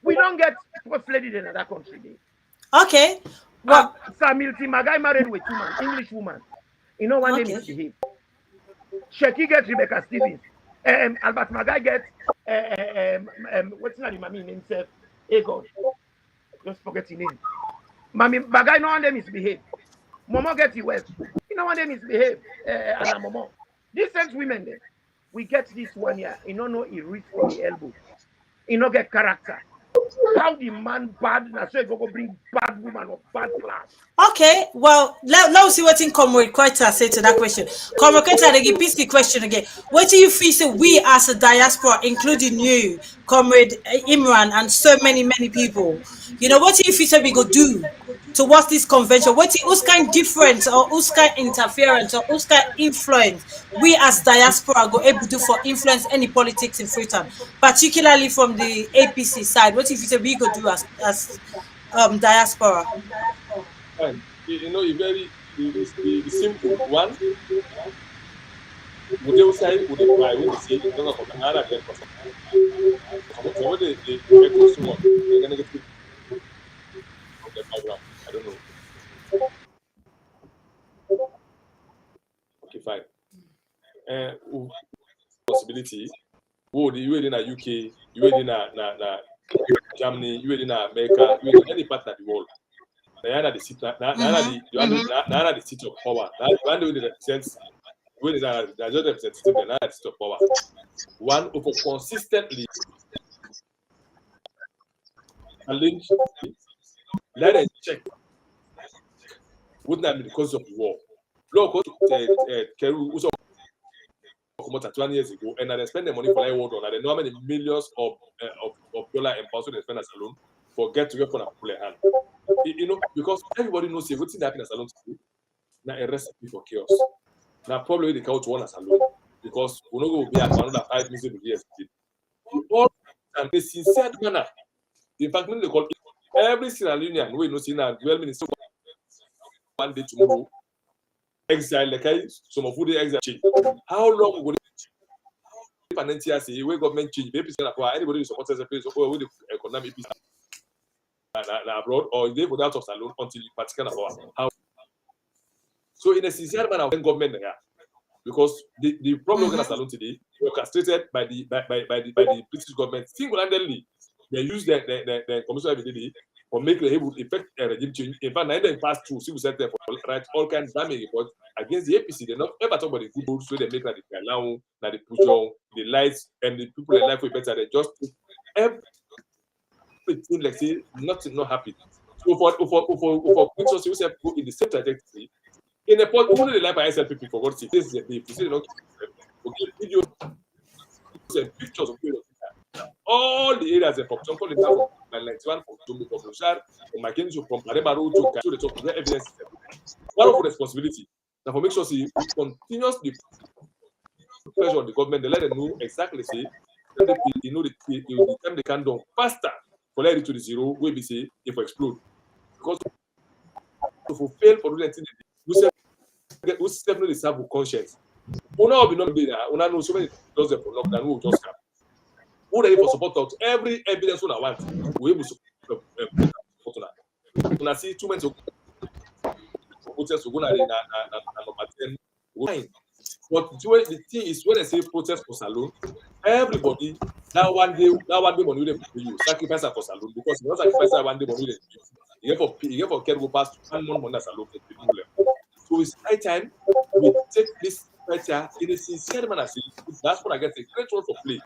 Speaker 5: We don't get first lady in another country.
Speaker 3: Okay. Well,
Speaker 5: Samilti Magai married with woman, English woman. You know one name is him. Sheki gets Rebecca Stevens. Albert Magai gets what's the name himself? Hey God. Just forget his name. Mami Bagay no one them misbehave. Momo gets the West. You know one them misbehave. And Momo. Decent women there. We get this one here. You don't know he reach from the elbow. You don't get character. How the man bad, so you go bring bad woman or bad class.
Speaker 3: Okay, well, let's see what Comrade Kweta say to that question. Comrade Kweta, they give the question again. What do you feel say we as a diaspora, including you, Comrade Imran, and so many people, you know, what do you feel say we go do towards this convention? Who's kind difference or who's kind interference or who's kind influence we as diaspora go able to do for influence any politics in Freetown, particularly from the APC side? What do you feel say we go do as diaspora?
Speaker 4: Fine. You know, it's simple. One, would they say, would they apply when they say, you know, from another get for something. So what they get to someone, they're going to get from the background. I don't know. Okay, fine. Possibility. Oh, you in the UK, you in Germany, you in America, you in any part of the world. Now the seat, now the seat of power. Now the represents, the representative, now the seat of power. One over consistently challenge, let us check. Wouldn't that be because of the war? Look, Keru also 20 years ago, and they spend the money for like war on. They know how many millions of dollar and pounds they spend as alone for get to get for a popular hand. You know, because everybody knows everything that happens as alone today. Now a recipe for chaos. Now probably the couch one as alone because we know will be at another 5 million years. All and the sincere manner. In fact, when they call every Sierra Leonean, we know Sina well minister one day tomorrow. Exile, like some of the exile change. How long would it say where government change? Maybe anybody who supports us with the economic peace abroad, or they would out of salon until you particular how. So in a sincere manner, when government there, because the problem of salon today orchestrated by the British government single-handedly. They use the commission every day or make the able effect a regime change. In fact, neither pass through civil sector for right all kinds of damage reports against the APC. They not ever talk about the good roads, so they make like the allow, like the push on, the lights, and the people in life with better. They just everything like say nothing not happy. So for pictures you say in the same trajectory. In a point, only the life I SLPP for God's sake. This is the day. You see, not okay videos and pictures of people. All the areas from Tonko Lita, from 91, from Tumbi, from Lushar, from Mackenzie, from Parebaro to Kato, the top of the evidence. One of the responsibility. Now, for make sure we continuously pressure on the government, they let them know exactly say, you know, the time they can do faster for let it to the zero, where we say if we explode. Because if we fail for doing anything, we definitely serve with conscience. We will be not be there. We know so many does for lockdown, we will just come. Who are for support out every evidence we want? We will support that. When I see 2 months ago, protest to go na but the thing is when I say protest for salon, everybody that one day money they pay you sacrifice for salon because you don't sacrifice one day money they you get for care go past 1 month money salon for people. So it's high time we take this pressure in a sincere manner. That's what I get a great role for play.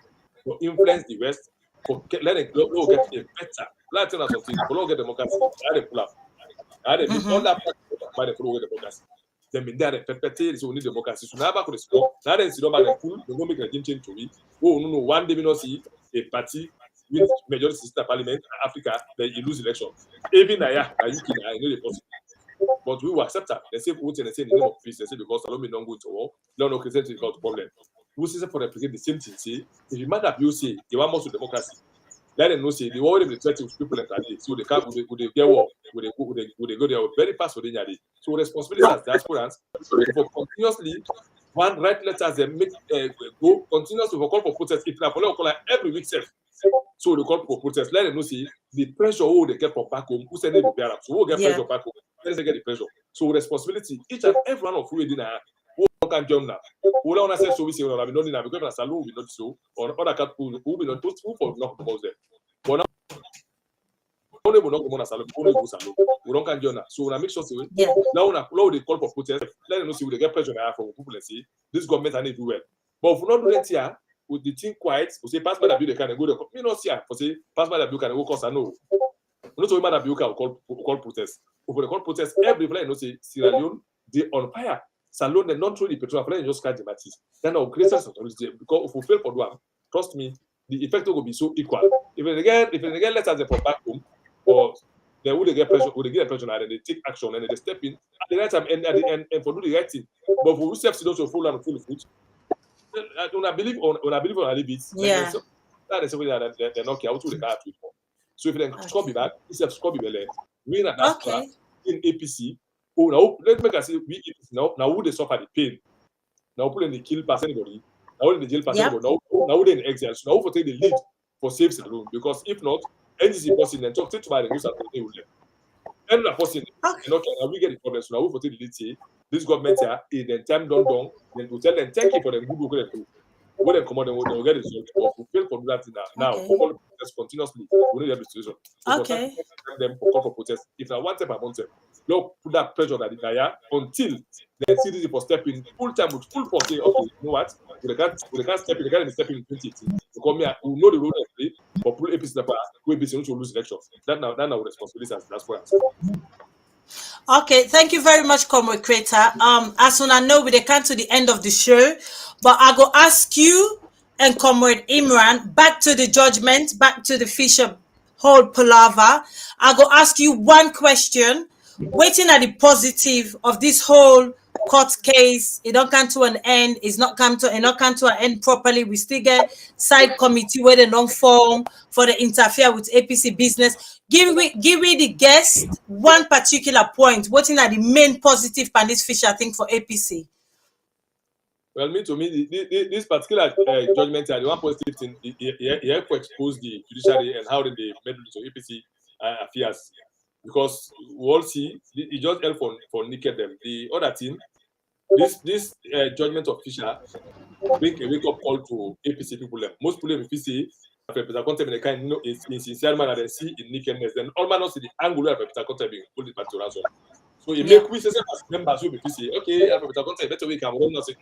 Speaker 4: For influence the West, for let it go get a better. Let's tell us something. For get democracy, I pull up. I all that by the follow democracy. Then in there, perpetuate so we need democracy. So now back to the score. Now then, see nobody cool. They go make a game change to me. Oh no, one day we not see a party with majority system parliament in Africa. Then you lose election. Even now, I know the possible. But we will accept that. They say vote and they say in the name of peace. They say because Salome don't go to war. They don't present it without problem. We say for represent the same thing. Say if you matter, you say they want more to democracy. Let them know say they already been threatening with people like that. So they can't. Would they get war? Would they go there very fast for the day? So responsibility as diasporans for continuously one write letters and make go continuously for call for protest. If they call like every week, self. So they call for protest. Let them know say the pressure they get from back home. Who said they be bear up? So who get pressure back home? Let them get the pressure. So responsibility each and every one of who in who can join now. Who don't say so we say we don't know now because salon will not so or other cat who will not post who for not propose them. But now we will not go on salon. We don't can join now. So we make sure now they call for protest. Let them know see we get pressure from people and say this government and do well. But if we not do that here, with the thing quiet, we say pass by the bill they can go there. Me not see for say pass by the bill can go cause I know. We not so the bill can call protest. If we call protest, every plan no say Sierra Leone they on fire. Salon they not through the petrol plan just catch the matches. Then our create authority because if we fail for one, trust me, the effect will be so equal. If they get letters from back home, or they would get pressure, would get pressure and they take action and they step in at the right time and for do the right thing. But for we self don't full and full foot. When I believe on a little bit, that is something that they're not care how to the car to. So if they score be back, it's a score be better. We at Diaspora in APC. Oh, now let's make us say we now who they suffer the pain. Now put in the kill pass anybody. Now in the jail pass anybody. Now they in exile. So now for take the lead for safe salon because if not, NGC boss in and talk to my news and they will And of course, we get the problem. So now we for the delete this government here, in the time done, then we tell them thank you for them good work they do. When they come out, they will get the result. But we fail for that now. Now,
Speaker 3: Okay.
Speaker 4: for all protest continuously, we don't have the situation. So
Speaker 3: Okay.
Speaker 4: for them for call for protest. If I want them, I want them. Don't put that pressure on the guy until they see this for stepping full time with full force. Say, okay, you know what? We can't step in. They can't step in 2018. To come here, we know the role they play. But pull APC the power, we be to lose election. That now responsibility as that's what.
Speaker 3: Okay, thank you very much, Comrade Creator. As soon as I know we come to the end of the show, but I go ask you and Comrade Imran back to the judgment, back to the Fisher whole palaver. I go ask you one question. Waiting at the positive of this whole court case, it don't come to an end. It's not come to an end properly. We still get side committee where they don't form for the interfere with APC business. Give me the guest one particular point. Waiting at the main positive pan this Fisher thing for APC.
Speaker 4: Well, to me, this particular judgment, the one positive thing, he helped to expose the judiciary and how they meddle into APC affairs. Because we all see, it just helped for naked them. The other thing, this judgment of Fisher bring a wake-up call to APC people. Most people in APC, Peter Conte, they kind know is sincere man and they see in nakedness. Then all man not see the angle of Peter Conte being pulled back to ransom. So it make we say as members will be APC, okay, Peter Conte better we come. We not say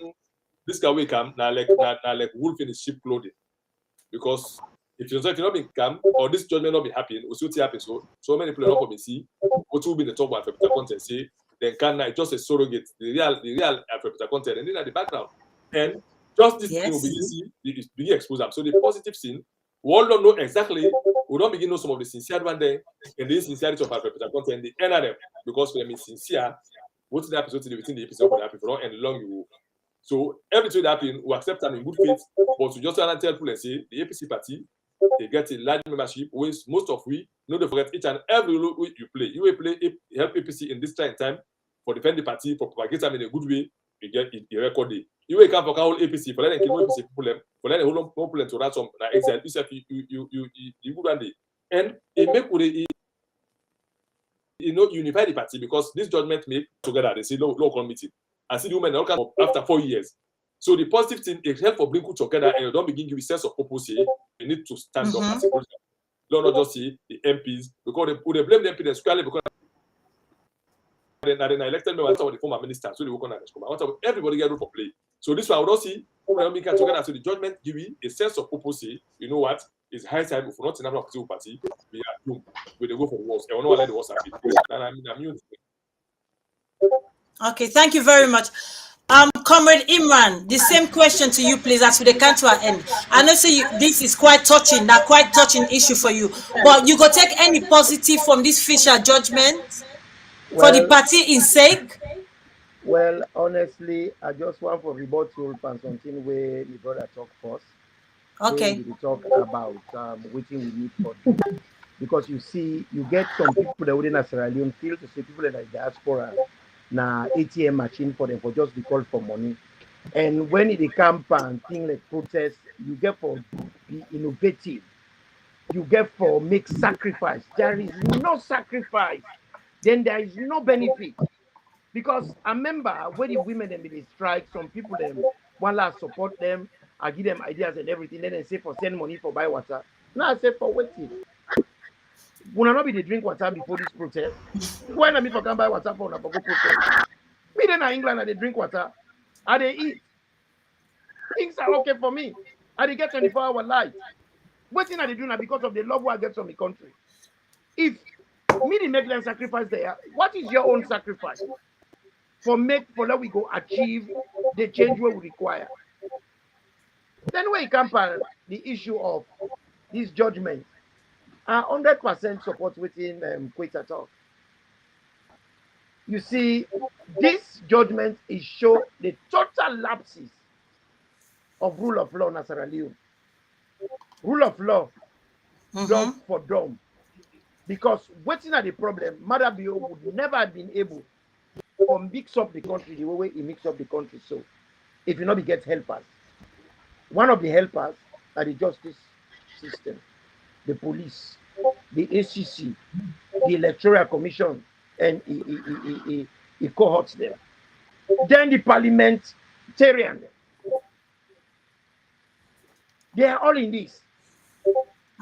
Speaker 4: this guy we come now like wolf in his sheep clothing. Because if you not be calm or this judgment not be happening, we see happen. So many people not for me see what will be the top one for Peter Conte say then can not just a surrogate the real Peter Conte and then at the background. And just this thing will begin expose them. So the positive thing, we all don't know exactly, we don't begin to know some of the sincere one there and the sincerity of Peter Conte and the end of them because for them is sincere, what's the episode within the episode will happen for long and long you will. So everything that happen, we accept them in good faith, but we just tell people and say the APC party, they get a large membership, which most of we don't forget each and every role you play. You will play help APC in this time for defend the party, for propagate them in a good way, you get a record day. You will come for whole APC, for letting APC people, for letting whole people to write some exile, you good one day. And it make unify the party because this judgment make together, they say local meeting. And see the women all come up after 4 years. So the positive thing is help for bring people together and you don't begin give a sense of purpose here. You need to stand up as a politician. Don't not just see the MPs because they blame the MPs squarely because then elected members of the former minister, so they work on that. Everybody get role for play. So this one I would not see we can together. So the judgment give you a sense of purpose. You know what? It's high time if we're not in a political party, we are doomed. We go for wars. I don't let the wars happen. And I'm used to it.
Speaker 3: Okay, thank you very much. Comrade Imran, the same question to you, please, as we come to our end. I know this is quite touching issue for you, but you go take any positive from this Fisher judgment for the party in sake?
Speaker 5: Well, honestly, I just want for rebuttal and something where the brother talk first.
Speaker 3: Okay.
Speaker 5: We talk about what we need for them. Because you see, you get some people that within a Sierra Leone feel to see people in the diaspora na ATM machine for them for just the call for money. And when it comes and things like protest, you get for be innovative. You get for make sacrifice. There is no sacrifice. Then there is no benefit. Because I remember when the women them they strike, some people them one last support them, I give them ideas and everything. Then they say for send money for buy water. Now I say for waiting. Will not be they drink water before this protest? When I mean for can buy water for go protest? Me then in England and they drink water, and they eat. Things are okay for me. And they get 24-hour light. What thing are they doing because of the love I get from the country? If me they make them sacrifice there, what is your own sacrifice? For that we go achieve the change we require. Then when it comes to the issue of this judgment, 100% support within Quetta talk. You see, this judgment is show the total lapses of rule of law in Sierra Leone. Rule of law, dumb for dumb. Because waiting at the problem, Madabio would never have been able to mix up the country the way he mixed up the country. So, if you not get helpers, one of the helpers are the justice system, the police, the ACC, the Electoral Commission, and he cohorts them. Then the parliamentarian, they are all in this.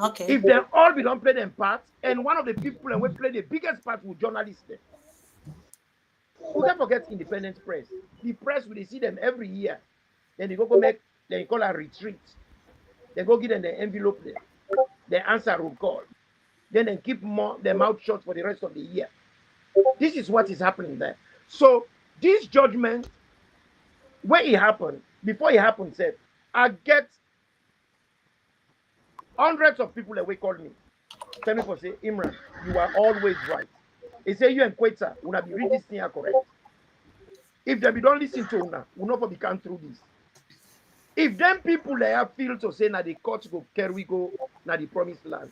Speaker 3: Okay.
Speaker 5: If they all be don't play them part, and one of the people and we play the biggest part with journalists there. We can't forget independent press. The press, we see them every year. Then they go make, they call a retreat. They go give them the envelope there. They answer roll call. Then they keep their mouth shut for the rest of the year. This is what is happening there. So this judgment, when it happened, before it happened, said, I get hundreds of people that will call me. Tell me for say, Imran, you are always right. They say you and Quetta will not be read this thing correct. If they don't listen to una, we'll not become through this. If them people there feel to say now the court go carry go now the promised land,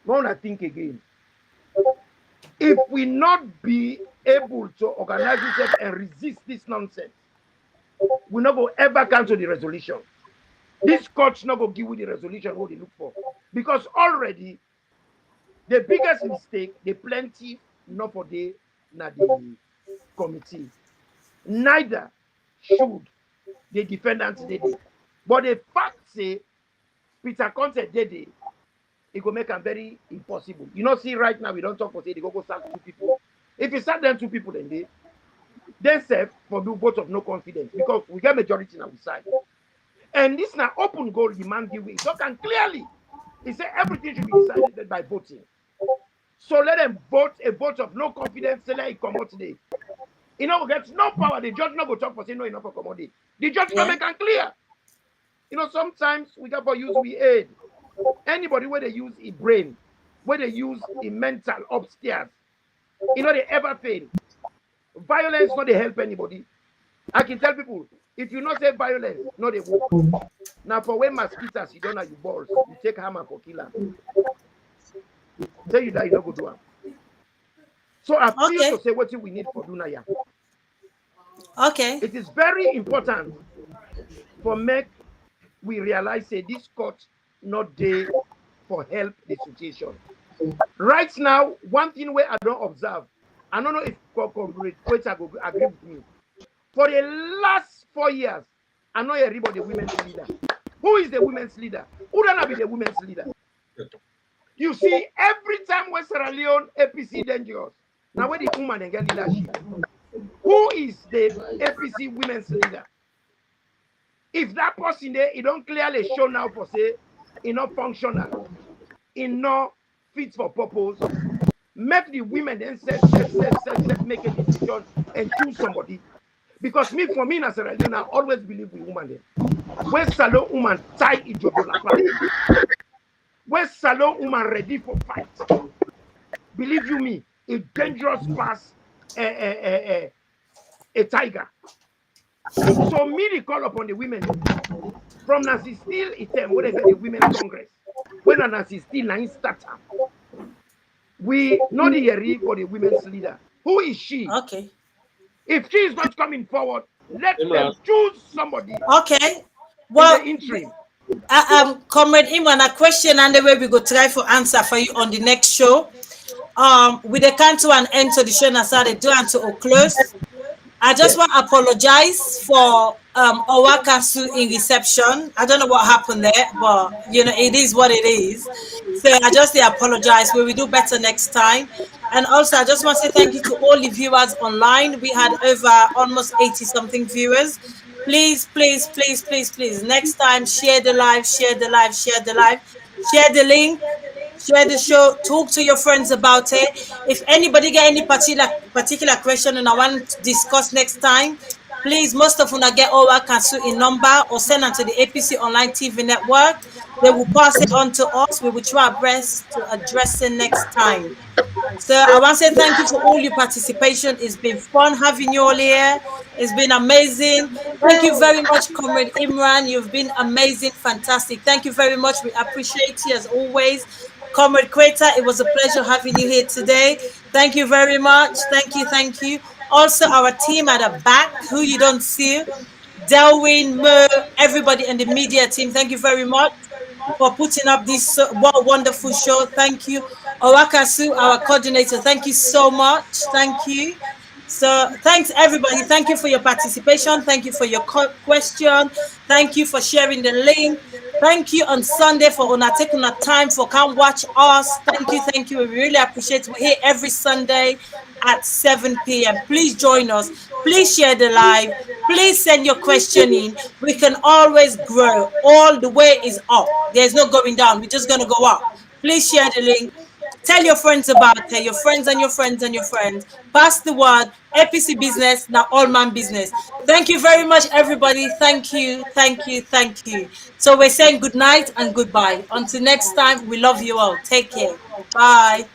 Speaker 5: I think again. If we not be able to organize ourselves and resist this nonsense, we not go ever come to the resolution. This court not go give you the resolution what they look for. Because already the biggest mistake, the plenty not for the committee. Neither should the defendants did it. But the fact say Peter Conte did it, it will make them very impossible. You know, see right now we don't talk for say they go sack 2 people. If you sack them 2 people, then they serve for the vote of no confidence because we get majority on our side. And this now open goal the man give it. So can clearly he said everything should be decided by voting. So let them vote a vote of no confidence, say let it come out today. You know, get no power. The judge not go talk for say no enough for commodity. The judge can make them clear. You know, sometimes we got for use we aid. Anybody where they use a brain, where they use a mental upstairs, you know they ever fail. Violence not they help anybody. I can tell people, if you not say violence, no they won't. Now for when mosquitoes you don't have your balls, you take hammer for kill them. Tell you that you don't go do them. So I feel to say what we need for Dunaya.
Speaker 3: Okay.
Speaker 5: It is very important for make we realize say this court not there for help the situation. Right now, one thing where I don't observe, I don't know if Quetta will agree with me. For the last 4 years, I know everybody women's leader. Who is the women's leader? Who don't be the women's leader? You see, every time when Sierra Leone APC dangerous, now where the woman and get leadership. Who is the APC women's leader? If that person there, it don't clearly show now for say, it not functional, it not fit for purpose, make the women then set, make a decision and choose somebody. Because for me, as Sierra Leone, I always believe in woman there. When salon woman tie it to the when salon woman ready for fight, believe you me, a dangerous pass a tiger. So me they call upon the women from Nancy Steele item when they get the women's congress. When Nancy Steele na starter. We know the Yeri for the women's leader. Who is she?
Speaker 3: Okay.
Speaker 5: If she is not coming forward, let them choose somebody.
Speaker 3: Okay. Well,
Speaker 5: in the interim.
Speaker 3: Comrade Imran, a question and the way we go try for answer for you on the next show. With the come to an end to the show and started doing to close. I just want to apologize for Owankasu in reception. I don't know what happened there, but you know it is what it is. So I just apologize. We will do better next time. And also, I just want to say thank you to all the viewers online. We had over almost 80 something viewers. Please, please, please, please, please. Next time, share the live, share the live, share the live, share the link. Share the show, talk to your friends about it. If anybody get any particular question and I want to discuss next time, please, most of you get Owankasu in number or send them to the APC Online TV network. They will pass it on to us. We will try our best to address it next time. So I want to say thank you for all your participation. It's been fun having you all here. It's been amazing. Thank you very much, Comrade Imran. You've been amazing, fantastic. Thank you very much. We appreciate you as always. Comrade Quetta, it was a pleasure having you here today. Thank you very much. Thank you, thank you. Also, our team at the back, who you don't see, Delwyn, Mo, everybody in the media team, thank you very much for putting up this wonderful show. Thank you. Owankasu, our coordinator. Thank you so much. Thank you. So thanks everybody. Thank you for your participation. Thank you for your question. Thank you for sharing the link. Thank you on Sunday for taking the time for come watch us. Thank you. Thank you. We really appreciate it. We're here every Sunday at 7 p.m. Please join us. Please share the live. Please send your question in. We can always grow. All the way is up. There's no going down. We're just going to go up. Please share the link. Tell your friends about it, your friends and your friends and your friends. Pass the word. APC business, now all man business. Thank you very much, everybody. Thank you, thank you, thank you. So we're saying good night and goodbye. Until next time, we love you all. Take care. Bye.